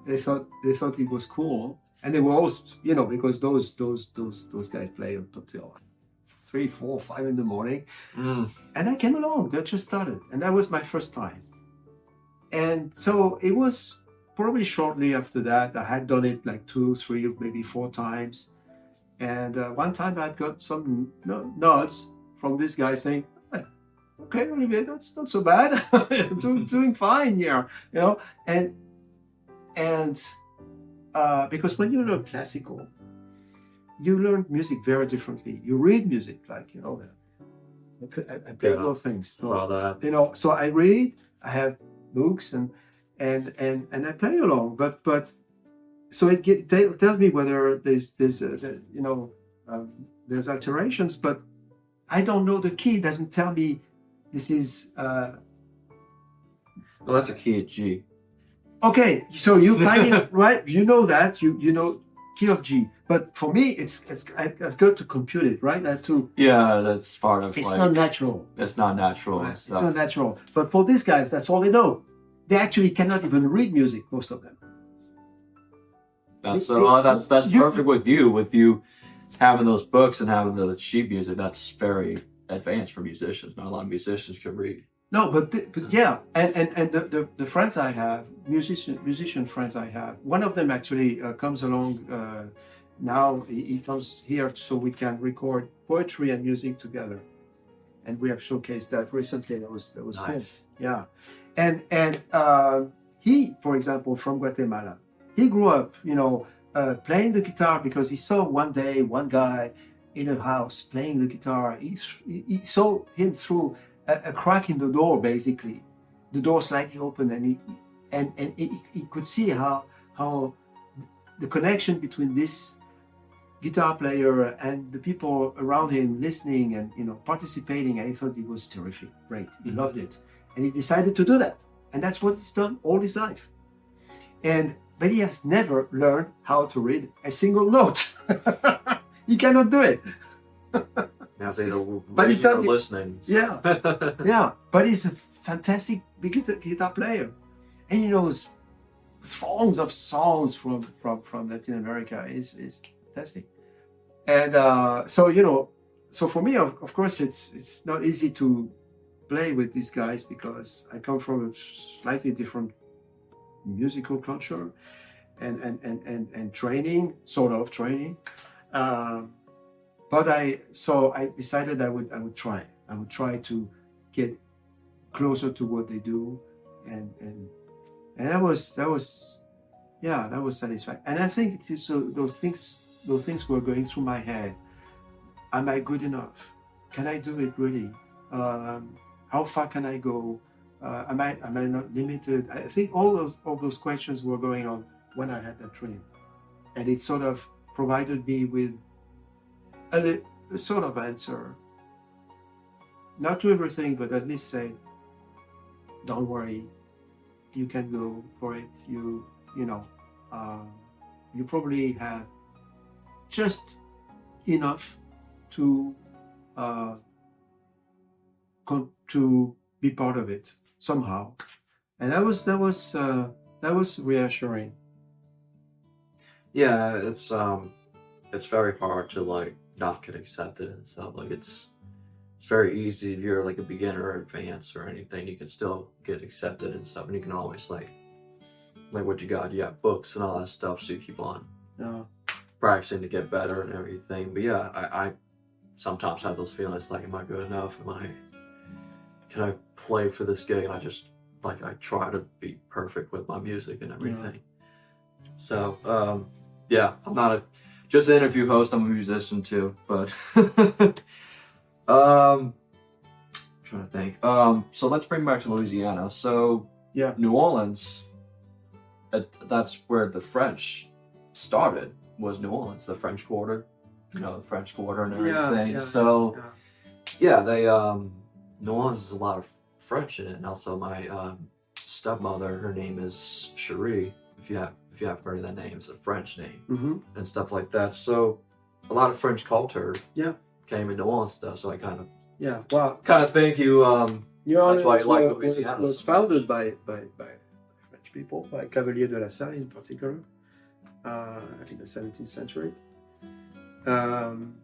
they thought it was cool. And they were also, because those guys play up until 3, 4, 5 in the morning. And I came along, that just started. And that was my first time. And so it was probably shortly after that. I had done it like 2, 3, maybe 4 times. And one time I got some nods from this guy saying, hey, okay, Olivier, that's not so bad. doing fine here, and because when you learn classical, you learn music very differently. You read music, like, I play those things. So, so I read, I have books and I play along, but so it tells me whether there's alterations, but I don't know the key. It doesn't tell me this is. Well, that's a key at G. Okay, so you find it right. You know that you know key of G, but for me, I've got to compute it, right? I have to. Yeah, that's part of. It's not natural. It's not natural. It's not natural. But for these guys, that's all they know. They actually cannot even read music. Most of them. That's perfect with you having those books and having the sheet music. That's very advanced for musicians. Not a lot of musicians can read. No, but yeah, and the friends I have, musician friends I have, one of them actually comes along now. He comes here so we can record poetry and music together, and we have showcased that recently. That was nice. Cool. Yeah, and he, for example, from Guatemala. He grew up, playing the guitar because he saw one day one guy in a house playing the guitar. He saw him through a crack in the door, basically, the door slightly open, and he could see how the connection between this guitar player and the people around him listening and participating. And he thought it was terrific, great, he loved it, and he decided to do that, and that's what he's done all his life. But he has never learned how to read a single note. He cannot do it. But he's not listening. So. Yeah, yeah. But he's a fantastic guitar player, and he knows throngs of songs from Latin America. Is fantastic. And so for me, of course, it's not easy to play with these guys because I come from a slightly different musical culture and training, sort of training. But I decided I would try to get closer to what they do, and that was satisfying. And I think those things were going through my head. Am I good enough? Can I do it really? How far can I go? Am I not limited? I think all those questions were going on when I had that dream, and it sort of provided me with a sort of answer. Not to everything, but at least say, "Don't worry, you can go for it. You probably have just enough to be part of it somehow." and that was reassuring. Yeah, it's very hard to like not get accepted and stuff. Like it's very easy if you're like a beginner or advanced or anything, you can still get accepted and stuff, and you can always like what you got books and all that stuff, so you keep on practicing to get better and everything. But yeah, I sometimes have those feelings like, am I good enough? Can I play for this gig? And I just like I try to be perfect with my music and everything. So yeah, I'm not just an interview host, I'm a musician too, but I'm trying to think. So let's bring back to Louisiana. So Yeah. New Orleans, that's where the French started, was New Orleans, the French Quarter, the French Quarter and everything. They New Orleans has a lot of French in it, and also my stepmother, her name is Cherie, if you have heard of that name, it's a French name, and stuff like that. So a lot of French culture came in New Orleans stuff. So I kind of think you that's why you like Louisiana. Was founded by French people, by Cavalier de la Salle in particular, in the 17th century. And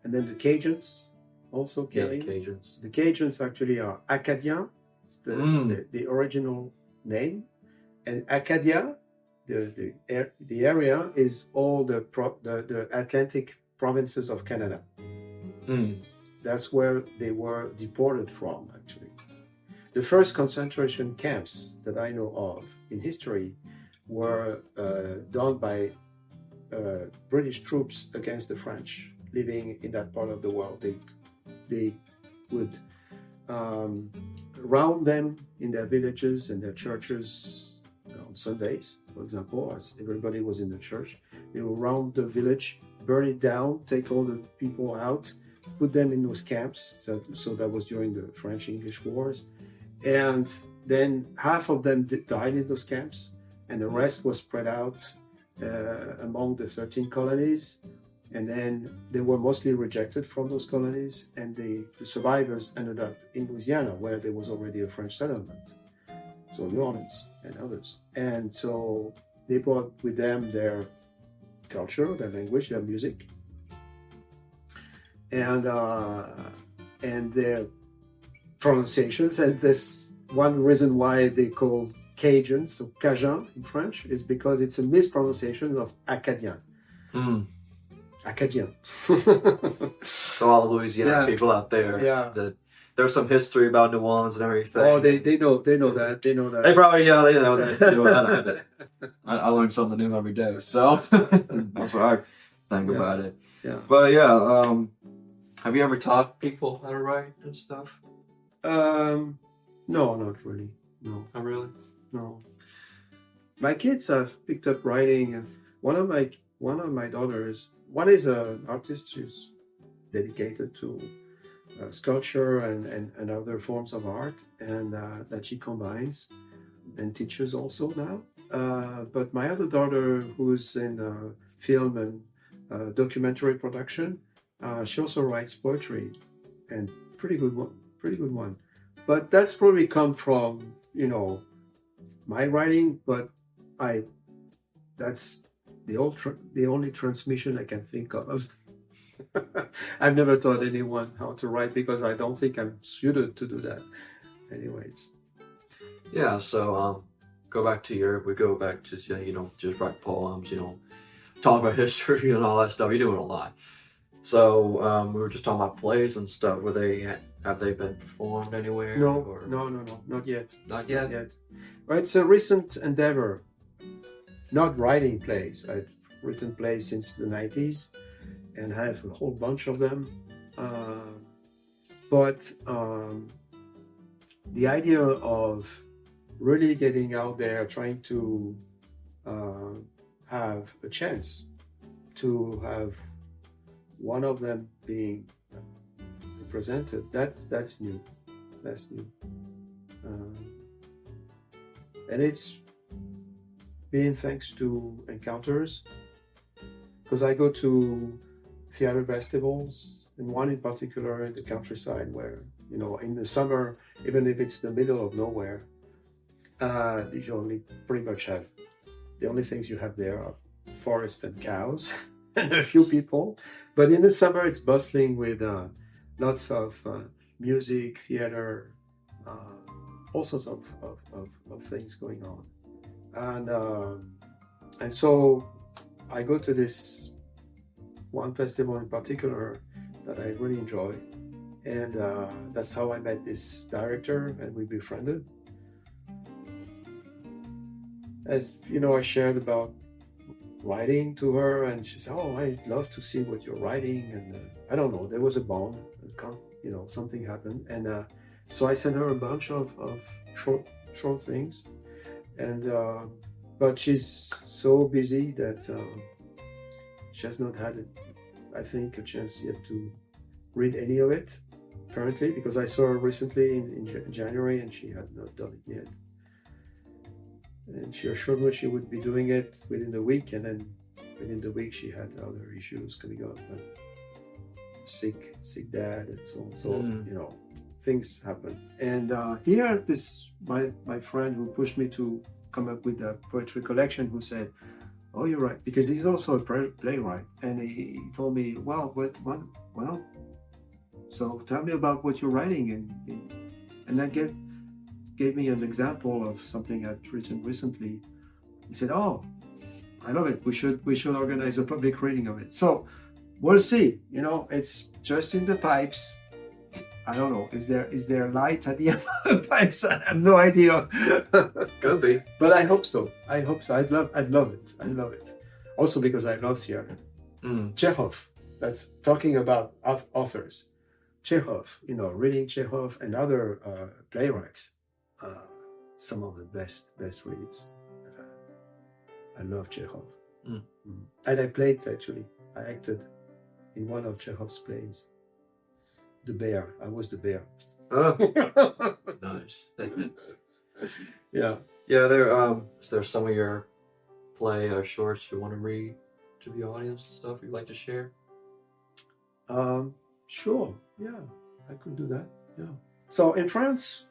then the Cajuns also came. Yeah, the Cajuns. The Cajuns actually are Acadians. It's the original name, and Acadia, the area is all the Atlantic provinces of Canada. That's where they were deported from, actually. The first concentration camps that I know of in history were done by British troops against the French living in that part of the world. They would round them in their villages and their churches on Sundays, for example, as everybody was in the church. They would round the village, burn it down, take all the people out, put them in those camps. So that was during the French-English wars. And then half of them died in those camps, and the rest was spread out among the 13 colonies. And then they were mostly rejected from those colonies, and the survivors ended up in Louisiana, where there was already a French settlement. So New Orleans and others. And so they brought with them their culture, their language, their music, and their pronunciations. And this one reason why they call Cajuns, so Cajun in French, is because it's a mispronunciation of Acadien. Acadien. So all the Louisiana people out there, there's some history about New Orleans and everything. Oh, they know that. They know that. They probably they know that. I learn something new every day, so that's what I think about it. Yeah. But have you ever taught people how to write and stuff? No, not really. No. Not really? No. My kids have picked up writing, and one of my daughters, one is an artist. She's dedicated to sculpture and other forms of art, and that she combines and teaches also now. But my other daughter, who's in film and documentary production, she also writes poetry, and pretty good one. But that's probably come from my writing, but that's the only transmission I can think of. I've never taught anyone how to write because I don't think I'm suited to do that. Anyways. Yeah, so go back to Europe. We go back to just write poems, talk about history and all that stuff. You're doing a lot. So we were just talking about plays and stuff. Have they been performed anywhere? No, not yet. Not yet? Not yet. Well, it's a recent endeavor. Not writing plays. I've written plays since the 90s and have a whole bunch of them. But the idea of really getting out there, trying to have a chance to have one of them being represented, that's new. That's new. And it's been thanks to encounters, because I go to theater festivals, and one in particular in the countryside where, in the summer, even if it's the middle of nowhere, You only pretty much have the only things you have there are forest and cows and a few people. But in the summer, it's bustling with lots of music, theater, all sorts of things going on. And so I go to this one festival in particular that I really enjoy. And that's how I met this director, and we befriended. As you know, I shared about writing to her, and she said, "Oh, I'd love to see what you're writing." And I don't know, there was a bond, something happened, and so I sent her a bunch of short things, and but she's so busy that she has not had, I think, a chance yet to read any of it, apparently, because I saw her recently in January, and she had not done it yet. And she assured me she would be doing it within the week, and then within the week she had other issues coming up, and sick dad and so on. So things happen. And here, my friend who pushed me to come up with a poetry collection, who said, "Oh, you're right," because he's also a playwright, and he told me, "Well, so tell me about what you're writing," and that gave me an example of something I'd written recently. He said, "Oh, I love it. We should organize a public reading of it." So we'll see. It's just in the pipes. I don't know. Is there light at the end of the pipes? I have no idea. Could be. But I hope so. I'd love it. Also because I love theater. Chekhov. That's talking about authors. Chekhov. Reading Chekhov and other playwrights. Some of the best reads. I love Chekhov. And I played, actually. I acted in one of Chekhov's plays. The bear. I was the bear. Oh, nice. Yeah. Yeah, there's some of your play or shorts you want to read to the audience and stuff you'd like to share? Sure. Yeah, I could do that. Yeah. So in France,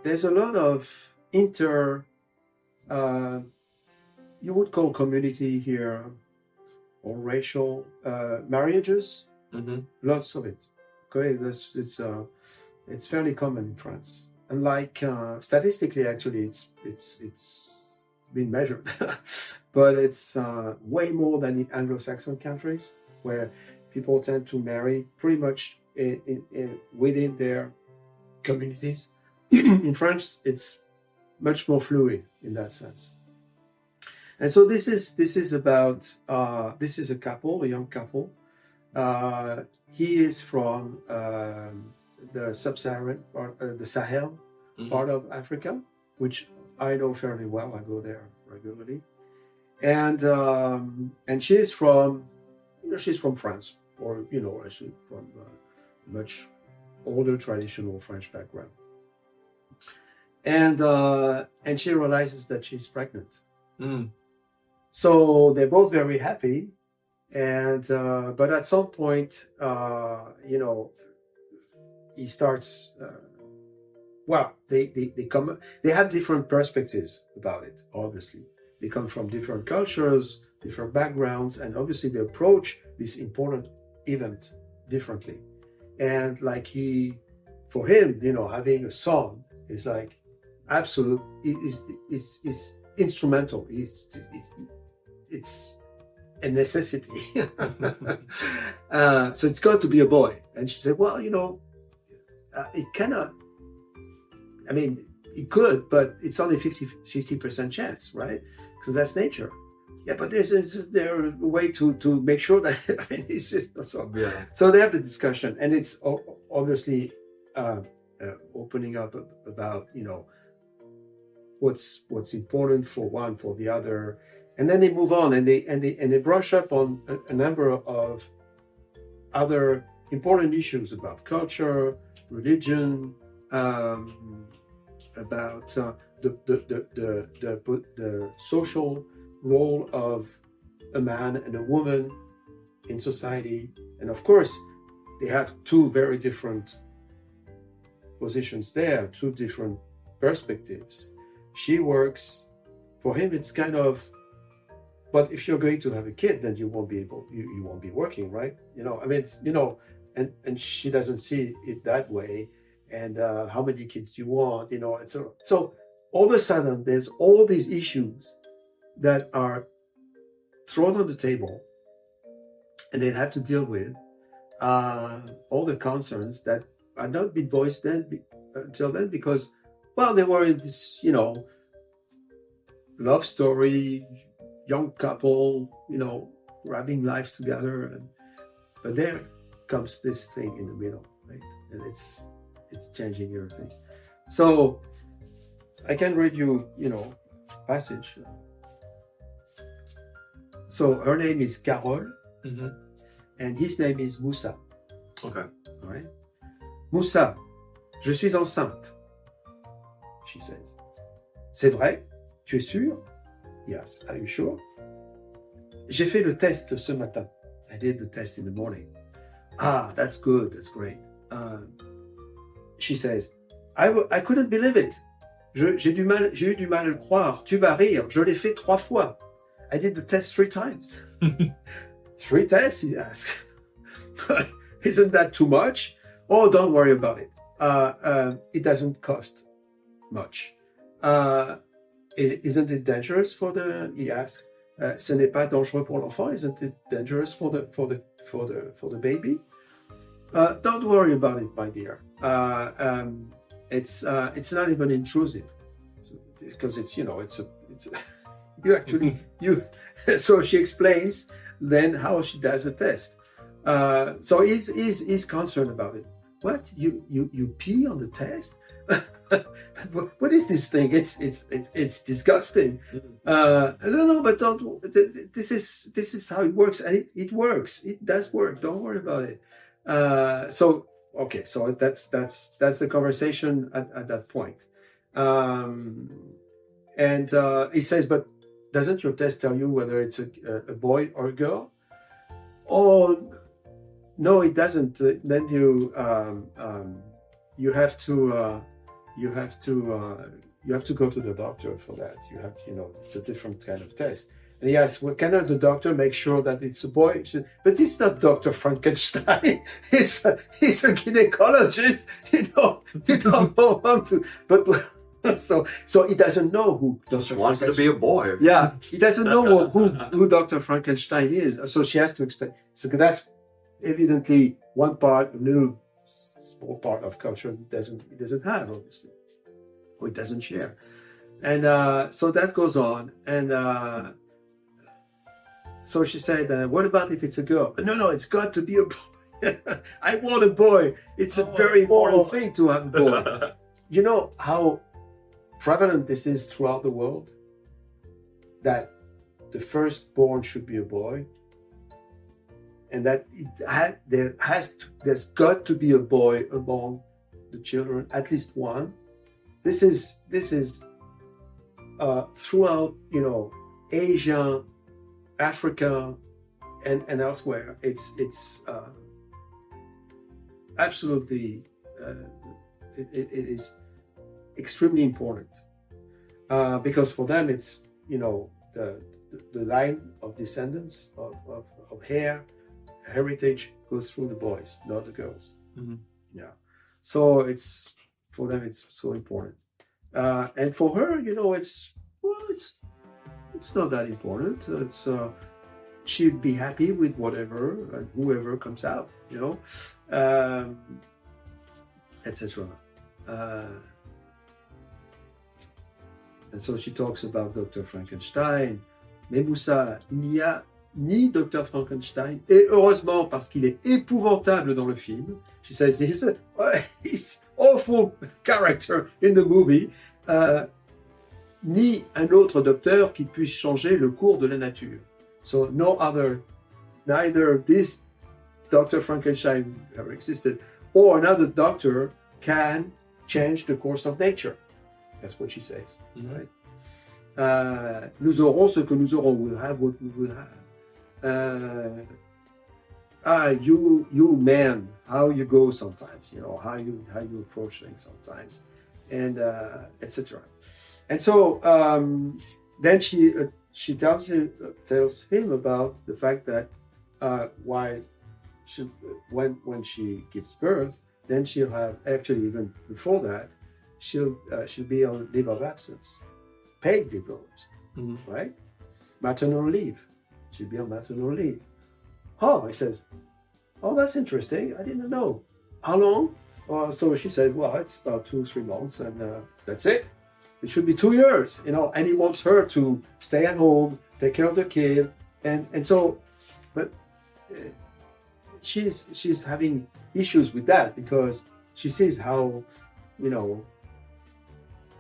there's a lot of you would call community here, or racial marriages. Lots of it. Okay, it's fairly common in France. And statistically, actually, it's been measured, but it's way more than in Anglo-Saxon countries, where people tend to marry pretty much within their communities. In France, it's much more fluid in that sense. And so this is about this is a young couple. He is from the sub-Saharan part, the Sahel part of Africa, which I know fairly well. I go there regularly, and she is from France, or actually from a much older traditional French background, and she realizes that she's pregnant. So they're both very happy, and but at some point, he starts. They have different perspectives about it. Obviously, they come from different cultures, different backgrounds, and obviously they approach this important event differently. And for him, having a son is like absolute. Is instrumental. It's a necessity. So it's got to be a boy. And she said, well, it cannot. I mean, it could, but it's only 50% chance, right? Because that's nature. Yeah, but there's a way to make sure that. I mean, it's just so. Yeah. So they have the discussion, and it's obviously opening up about what's important for one, for the other, and then they move on, and they brush up on a number of other important issues about culture, religion, about the social role of a man and a woman in society, and of course, they have two very different positions there, two different perspectives. She works, for him it's kind of, but if you're going to have a kid, then you won't be working, right? I mean, it's, and she doesn't see it that way. And how many kids do you want, and so all of a sudden there's all these issues that are thrown on the table, and they have to deal with all the concerns that had not been voiced until then, because, well, they were in this, love story, young couple, having life together, but there comes this thing in the middle, right? And it's changing everything. So I can read you, passage. So her name is Carole, and his name is Moussa. Okay. All right. Moussa, je suis enceinte, she says. C'est vrai? Tu es sûr? Yes. Are you sure? J'ai fait le test ce matin. I did the test in the morning. Ah, that's good. That's great. She says, I couldn't believe it. J'ai eu du mal à le croire. Tu vas rire. Je l'ai fait 3 fois. I did the test 3 times. 3 tests, he asked. Isn't that too much? Oh, don't worry about it. It doesn't cost much. Isn't it dangerous he asked. Ce n'est pas dangereux pour l'enfant. Isn't it dangerous for the baby? Don't worry about it, my dear. It's not even intrusive, because it's you actually So she explains then how she does the test. So he's concerned about it. What, you pee on the test? What is this thing? It's disgusting. No, but don't. This is how it works, and it works. It does work. Don't worry about it. So that's the conversation at that point. And he says, but doesn't your test tell you whether it's a boy or a girl? Oh, no, it doesn't. Then you have to go to the doctor for that. You have, it's a different kind of test. And he asks, well, cannot the doctor make sure that it's a boy? She said, but it's not Dr. Frankenstein. He's a gynecologist. You don't know how to. But so he doesn't know who Dr. Wants to be a boy. Yeah, he doesn't know who Dr. Frankenstein is. So she has to explain. So that's evidently one part, a little small part of culture he doesn't have, obviously, or it doesn't share. And so that goes on. And so she said, what about if it's a girl? No, it's got to be a boy. I want a boy. It's a very important thing to have a boy. You know how prevalent this is throughout the world? That the firstborn should be a boy, and that there's got to be a boy among the children, at least one. This is throughout, Asia, Africa, and elsewhere. It's absolutely it is extremely important, because for them it's the line of descendants of heritage goes through the boys, not the girls. Mm-hmm. Yeah, so it's for them it's so important, and for her, it's not that important. It's she'd be happy with whatever and whoever comes out, etc. And so she talks about Dr. Frankenstein. Mais Moussa, il n'y a ni Dr. Frankenstein, et heureusement parce qu'il est épouvantable dans le film. She says he's awful character in the movie. Ni un autre docteur qui puisse changer le cours de la nature. So neither this Dr. Frankenstein ever existed, or another doctor can change the course of nature. That's what she says, right? Nous aurons ce que nous aurons. We'll have what we will have. you men, how you go sometimes, how you approach things sometimes, and etc. And so then she tells him about the fact that why when she gives birth, then she'll have, actually even before that, she'll be on leave of absence, paid leave of absence, right? Maternal leave. She'll be on maternal leave. Oh, he says, oh, that's interesting. I didn't know. How long? So she said, well, it's about 2-3 months, and that's it. It should be 2 years, and he wants her to stay at home, take care of the kid, and so, but she's having issues with that because she sees how,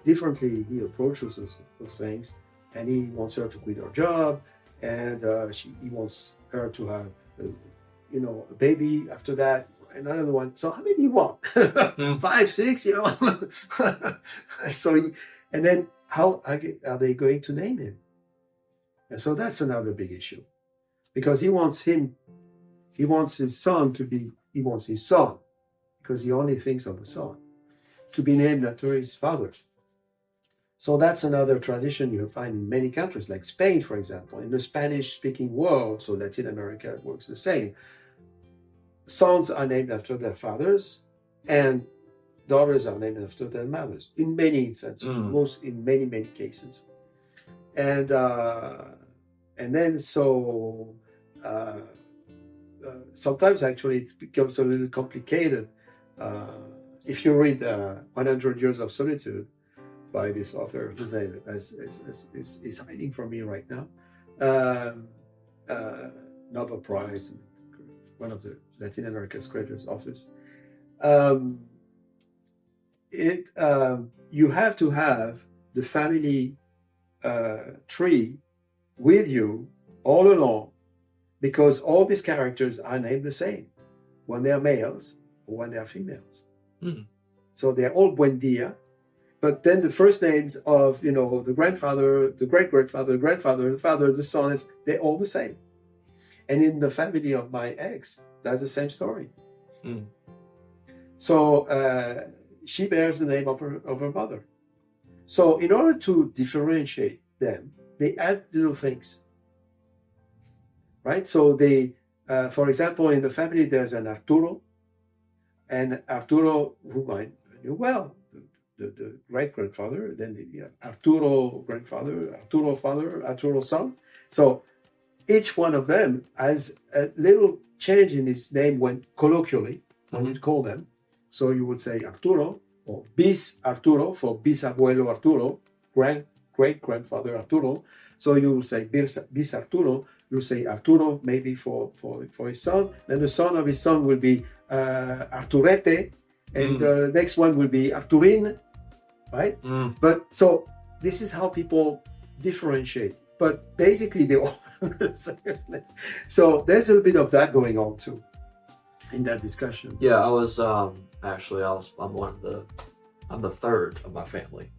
differently he approaches those things, and he wants her to quit her job, and he wants her to have, a baby after that, another one. So how many do you want? 5, 6, and so and then how are they going to name him? And so that's another big issue, because he wants his son because he only thinks of the son, to be named after his father. So that's another tradition you find in many countries, like Spain, for example. In the Spanish-speaking world, so Latin America works the same. Sons are named after their fathers, and daughters are named after their mothers. In many instances, in many cases, and then so sometimes actually it becomes a little complicated. If you read 100 Years of Solitude by this author, whose name is hiding from me right now, Nobel Prize, one of the Latin America's greatest authors. You have to have the family tree with you all along, because all these characters are named the same when they are males or when they are females. So they're all Buendia, but then the first names of the grandfather, the great-grandfather, the grandfather, the father, the son, they're all the same. And in the family of my ex, that's the same story. So she bears the name of her mother. So in order to differentiate them, they add little things, right? So they, for example, in the family, there's an Arturo, and Arturo, whom I knew well, the great-grandfather, then the Arturo grandfather, Arturo father, Arturo son. So each one of them has a little change in his name when colloquially, when you call them. So you would say Arturo, or bis Arturo for bisabuelo Arturo, great-grandfather Arturo. So you will say bis Arturo, you say Arturo maybe for his son. Then the son of his son will be Arturete, and the next one will be Arturin, right? But so this is how people differentiate. But basically they all so there's a little bit of that going on too in that discussion. Yeah, I was I'm the third of my family.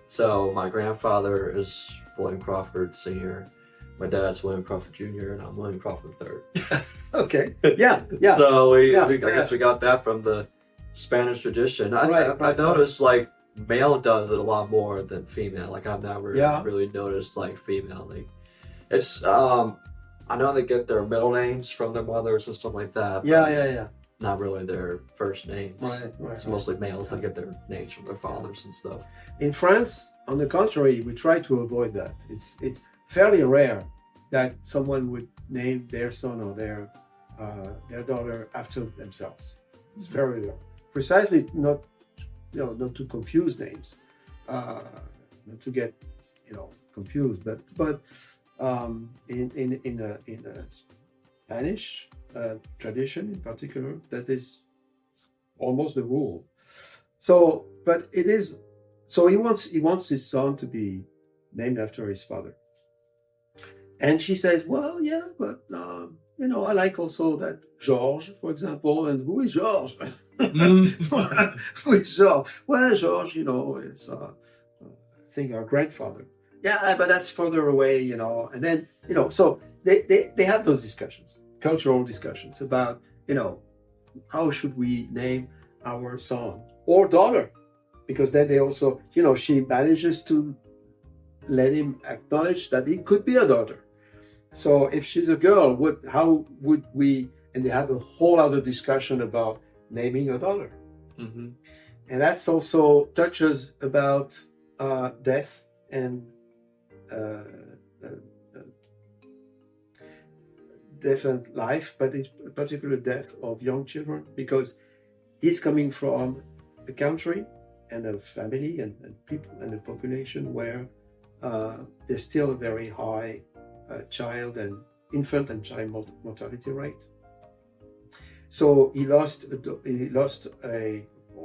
So my grandfather is William Crawford Sr., my dad's William Crawford Jr., and I'm William Crawford III. Okay. Yeah. So I guess we got that from the Spanish tradition. I noticed like male does it a lot more than female. Like I've never really noticed like female. Like it's I know they get their middle names from their mothers and stuff like that. Yeah. Not really their first names. Right. It's mostly males that get their names from their fathers and stuff. In France, on the contrary, we try to avoid that. It's fairly rare that someone would name their son or their daughter after themselves. It's very rare. Precisely not to confuse names, not to get confused. But in a Spanish tradition in particular, that is almost the rule. So, but it is. So he wants his son to be named after his father. And she says, well, yeah, but I like also that Georges, for example. And who is Georges? Who is Georges? Well, Georges, is I think our grandfather. Yeah, but that's further away, And then, so they have those discussions. cultural discussions about, how should we name our son or daughter? Because then they also, she manages to let him acknowledge that it could be a daughter. So if she's a girl, how would we, and they have a whole other discussion about naming a daughter. Mm-hmm. And that's also touches about death and death and life, but in particular death of young children, because he's coming from a country and a family and people and a population where there's still a very high child and infant and child mortality rate. So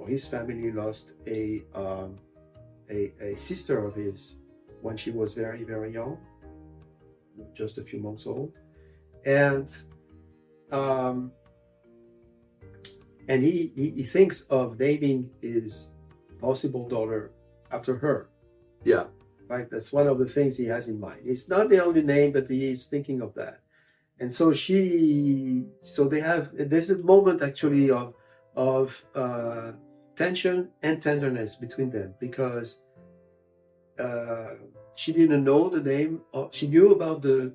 his family lost a sister of his when she was very, very young, just a few months old, and he thinks of naming his possible daughter after her. Yeah. Right. That's one of the things he has in mind. It's not the only name, but he is thinking of that. And so there's a moment actually of tension and tenderness between them, because she didn't know the name. She knew about the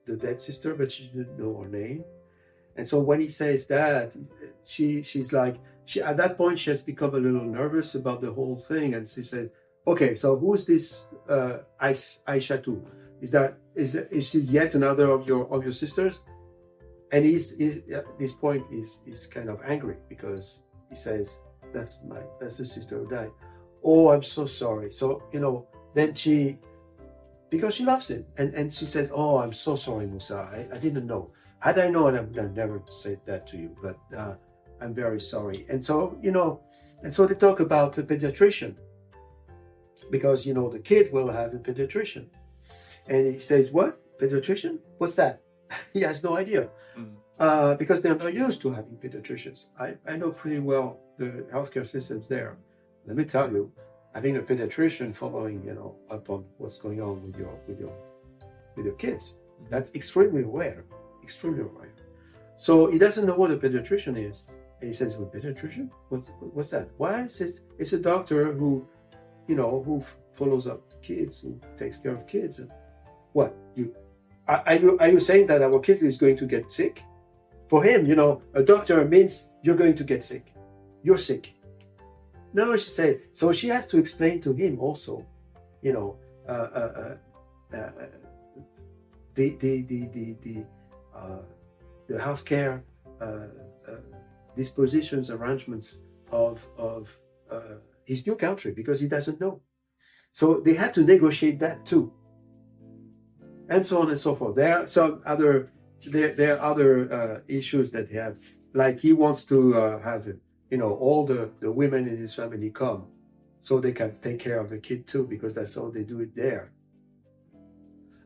dead sister, but she didn't know her name. And so when he says that, she's like, at that point she has become a little nervous about the whole thing, and she said, "Okay, so who's this Aishatu? Is she yet another of your sisters?" And he's at this point is kind of angry, because he says, that's the sister who died. "Oh, I'm so sorry." So then because she loves him, and she says, "Oh, I'm so sorry, Musa. I didn't know. Had I known, I would have never said that to you. But I'm very sorry." And so and so they talk about a pediatrician, because the kid will have a pediatrician, and he says, "What? Pediatrician? What's that?" He has no idea. Because they're not used to having pediatricians. I know pretty well the healthcare systems there. Let me tell you, having a pediatrician following up on what's going on with your kids, that's extremely rare. So he doesn't know what a pediatrician is, and he says, "Well, pediatrician? What's that?" "Why?" Says, "It's a doctor who follows up kids, who takes care of kids." "What? Are you saying that our kid is going to get sick?" For him, a doctor means you're going to get sick. You're sick. No, she said. So she has to explain to him also, the healthcare dispositions, arrangements of his new country, because he doesn't know. So they have to negotiate that too, and so on and so forth. There are some other issues that they have, like he wants to have all the women in his family come, so they can take care of the kid too, because that's how they do it there.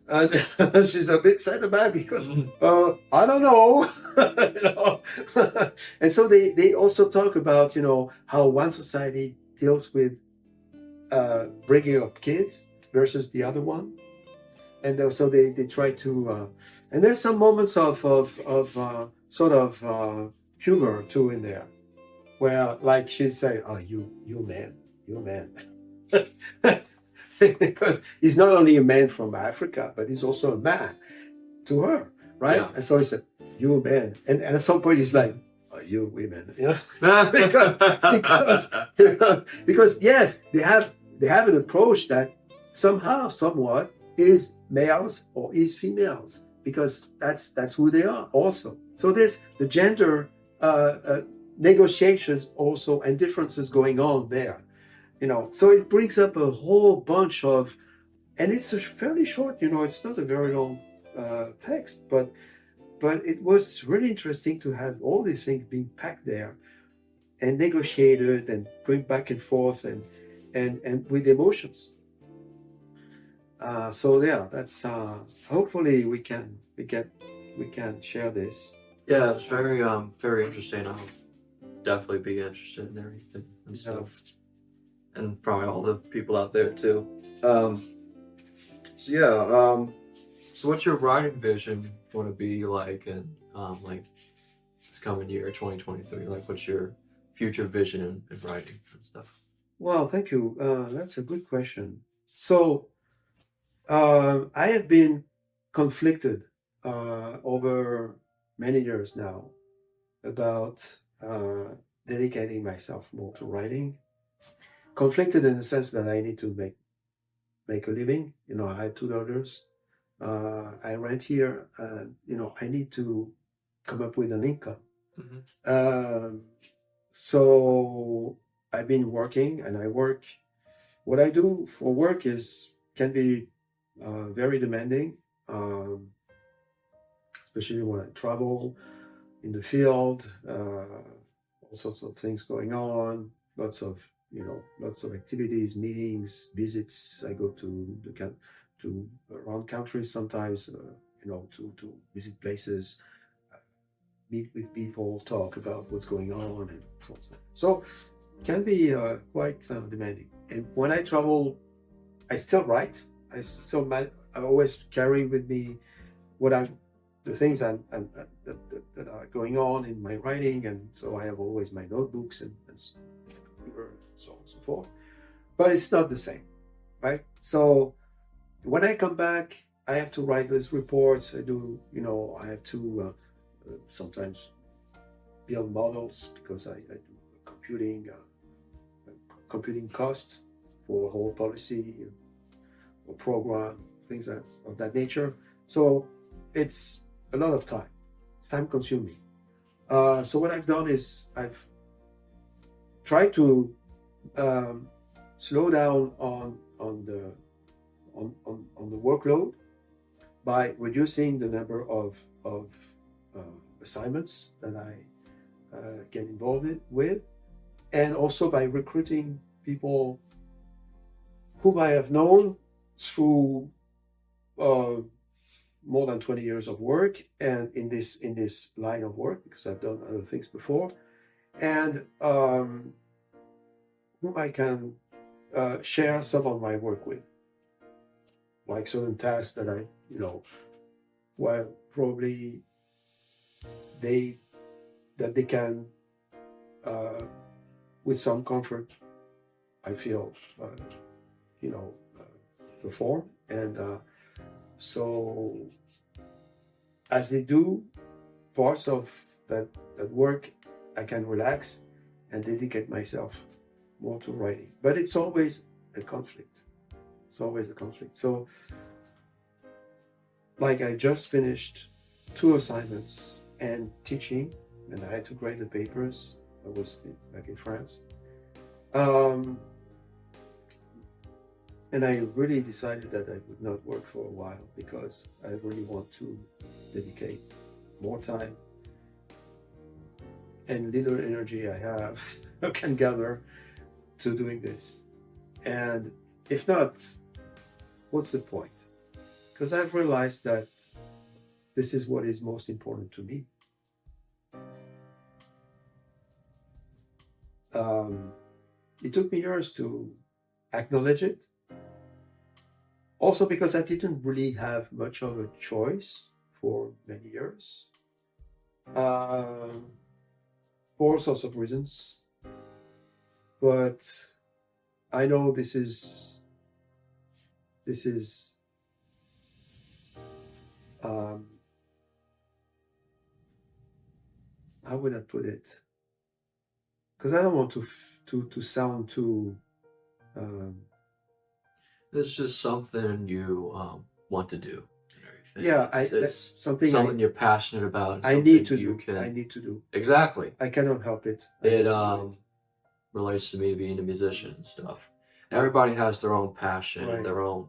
And she's a bit sad about it, because I don't know. And so they also talk about how one society deals with bringing up kids versus the other one. And so they try to, and there's some moments of sort of humor too in there, where like she'd say, "Oh, you man," because he's not only a man from Africa, but he's also a man to her, right? Yeah. And so he said, "You man," and at some point he's like, "Oh, you women," because yes, they have an approach that somehow, somewhat, is males or is females, because that's who they are also. So there's the gender negotiations also, and differences going on there, so it brings up a whole bunch of, and it's a fairly short, it's not a very long text, but it was really interesting to have all these things being packed there and negotiated and going back and forth and with emotions. So yeah, that's hopefully we can share this. Yeah, it's very very interesting. I'll definitely be interested in everything and stuff, and probably all the people out there too. So what's your writing vision going to be like in like this coming year, 2023? Like what's your future vision in writing and stuff? Well, thank you. That's a good question. So, I have been conflicted over many years now about dedicating myself more to writing. Conflicted in the sense that I need to make a living. You know, I have two daughters. I rent here. You know, I need to come up with an income. Mm-hmm. So I've been working, and I work. What I do for work can be very demanding, especially when I travel in the field. All sorts of things going on. Lots of activities, meetings, visits. I go to around countries sometimes. To visit places, meet with people, talk about what's going on, and so on. So can be quite demanding. And when I travel, I still write. I always carry with me the things that are going on in my writing, and so I have always my notebooks and computer and so on and so forth. But it's not the same, right? So when I come back, I have to write those reports. I have to sometimes build models because I do computing costs for a whole policy or program, things of that nature. So it's a lot of time. It's time consuming. So what I've done is I've tried to slow down on the workload by reducing the number of assignments that I get involved with, and also by recruiting people whom I have known through more than 20 years of work, and in this line of work, because I've done other things before, and whom I can share some of my work with, like certain tasks that probably they can, with some comfort, I feel, perform. And so as they do parts of that work, I can relax and dedicate myself more to writing. But it's always a conflict. So, like, I just finished 2 assignments and teaching, and I had to grade the papers. I was back in France. And I really decided that I would not work for a while because I really want to dedicate more time and little energy I have can gather to doing this. And if not, what's the point? Because I've realized that this is what is most important to me. It took me years to acknowledge it. Also because I didn't really have much of a choice for many years. For all sorts of reasons. But I know this is how would I put it? Because I don't want to sound too It's just something you want to do. Yeah, that's something you're passionate about. I need to do. Exactly. I cannot help it. It relates to me being a musician and stuff. Everybody has their own passion, Right. their own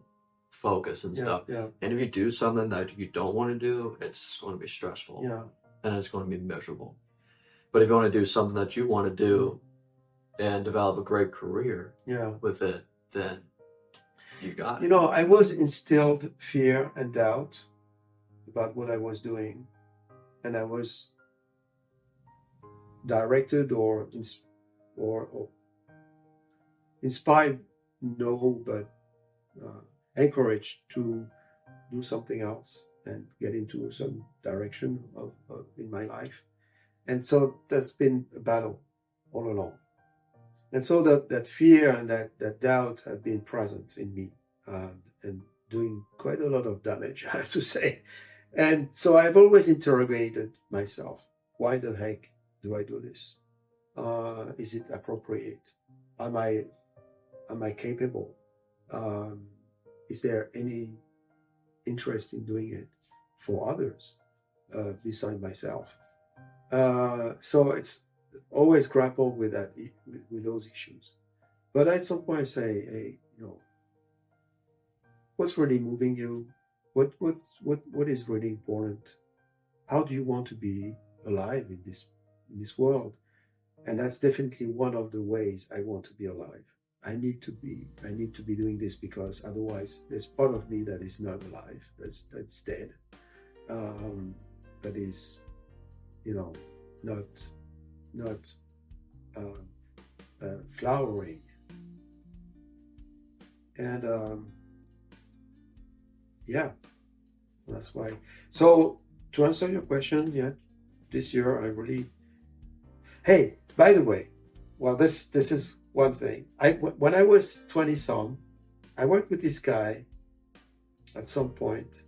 focus and stuff. Yeah. And if you do something that you don't want to do, it's going to be stressful. Yeah. And it's going to be miserable. But if you want to do something that you want to do and develop a great career with it, then you got it. I was instilled fear and doubt about what I was doing, and I was directed or inspired, but encouraged to do something else and get into some direction in my life. And so that's been a battle all along. And so that fear and that doubt have been present in me, and doing quite a lot of damage, I have to say. And so I've always interrogated myself. Why the heck do I do this? Is it appropriate? Am I capable? Is there any interest in doing it for others beside myself? So it's always grappled with that, with those issues. But at some point I say, hey, what's really moving you? What is really important? How do you want to be alive in this world? And that's definitely one of the ways I want to be alive. I need to be doing this, because otherwise there's part of me that is not alive, that's dead, that is, not flowering. And yeah, that's why. So to answer your question, yeah, this year I really. Hey, by the way, well, this is one thing. When I was 20 some, I worked with this guy. At some point,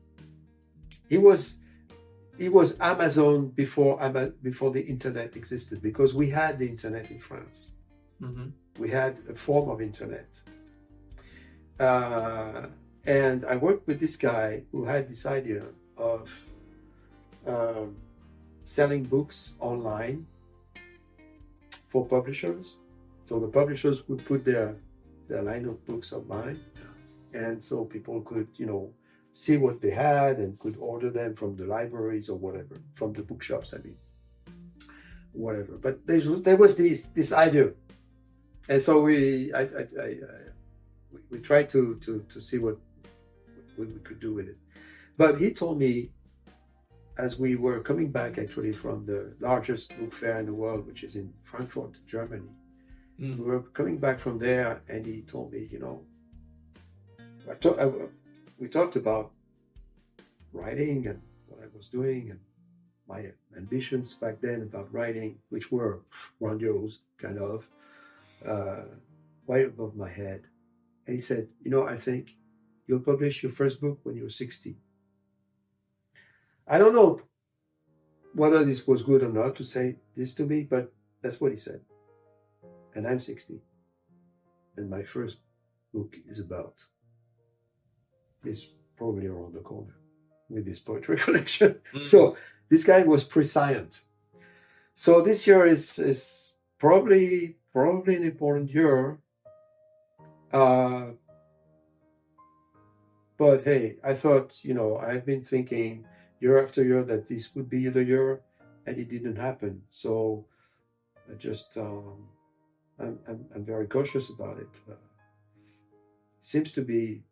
he was Amazon before the internet existed, because we had the internet in France. Mm-hmm. We had a form of internet. And I worked with this guy who had this idea of selling books online for publishers. So the publishers would put their line of books online, and so people could, see what they had and could order them from the libraries or whatever, from the bookshops, whatever. But there was this idea, and so we tried to see what we could do with it. But he told me, as we were coming back actually from the largest book fair in the world, which is in Frankfurt, Germany, we were coming back from there, and he told me, we talked about writing and what I was doing and my ambitions back then about writing, which were grandiose, kind of, way above my head. And he said, I think you'll publish your first book when you're 60. I don't know whether this was good or not to say this to me, but that's what he said. And I'm 60. And my first book is probably around the corner with this poetry collection. So this guy was prescient. So this year is probably an important year. But hey, I thought, I've been thinking year after year that this would be the year, and it didn't happen. So I just, I'm very cautious about it. It seems to be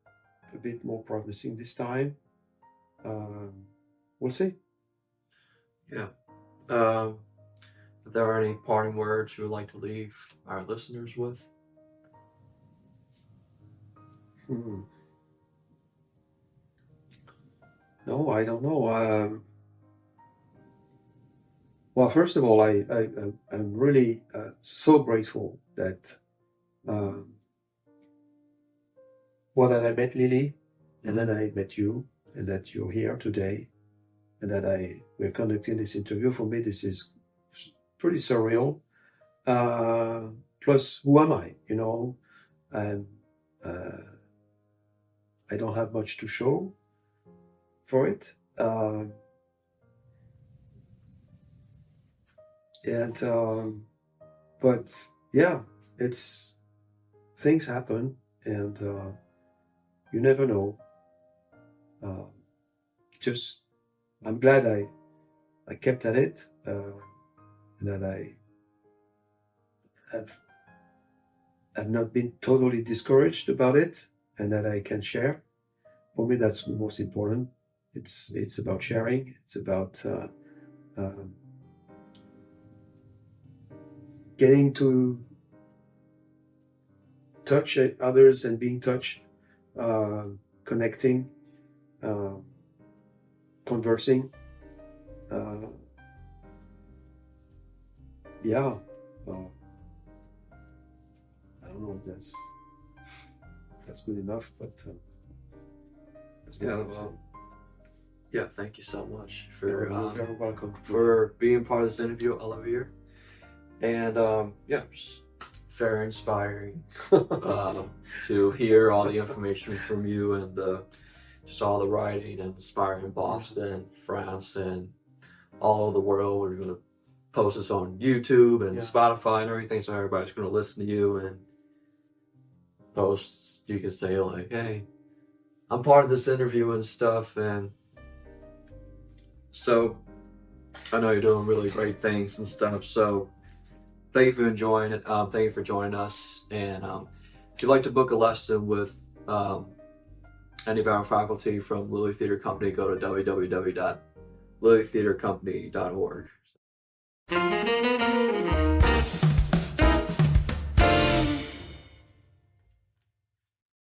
a bit more promising this time. We'll see. Yeah. If there are any parting words you would like to leave our listeners with? No, I don't know. Well, first of all, I'm really so grateful that that I met Lily, and then I met you, and that you're here today, and that we're conducting this interview. For me, this is pretty surreal. Plus, who am I? And I don't have much to show for it. But yeah, things happen, and you never know. I'm glad I kept at it, and that I have not been totally discouraged about it, and that I can share. For me, that's the most important. It's about sharing. It's about getting to touch others and being touched, connecting, conversing. Yeah. I don't know if that's good enough, but that's what I would say. Yeah, thank you so much for You're very welcome. for being part of this interview, Olivier. And yeah, just very inspiring to hear all the information from you and just all the writing and inspiring Boston, France, and all over the world. We're going to post this on YouTube and Spotify and everything, so everybody's going to listen to you and posts. You can say like, hey, I'm part of this interview and stuff. And so I know you're doing really great things and stuff. So thank you for enjoying it. Thank you for joining us. And if you'd like to book a lesson with any of our faculty from Lily Theater Company, go to www.lilytheatercompany.org.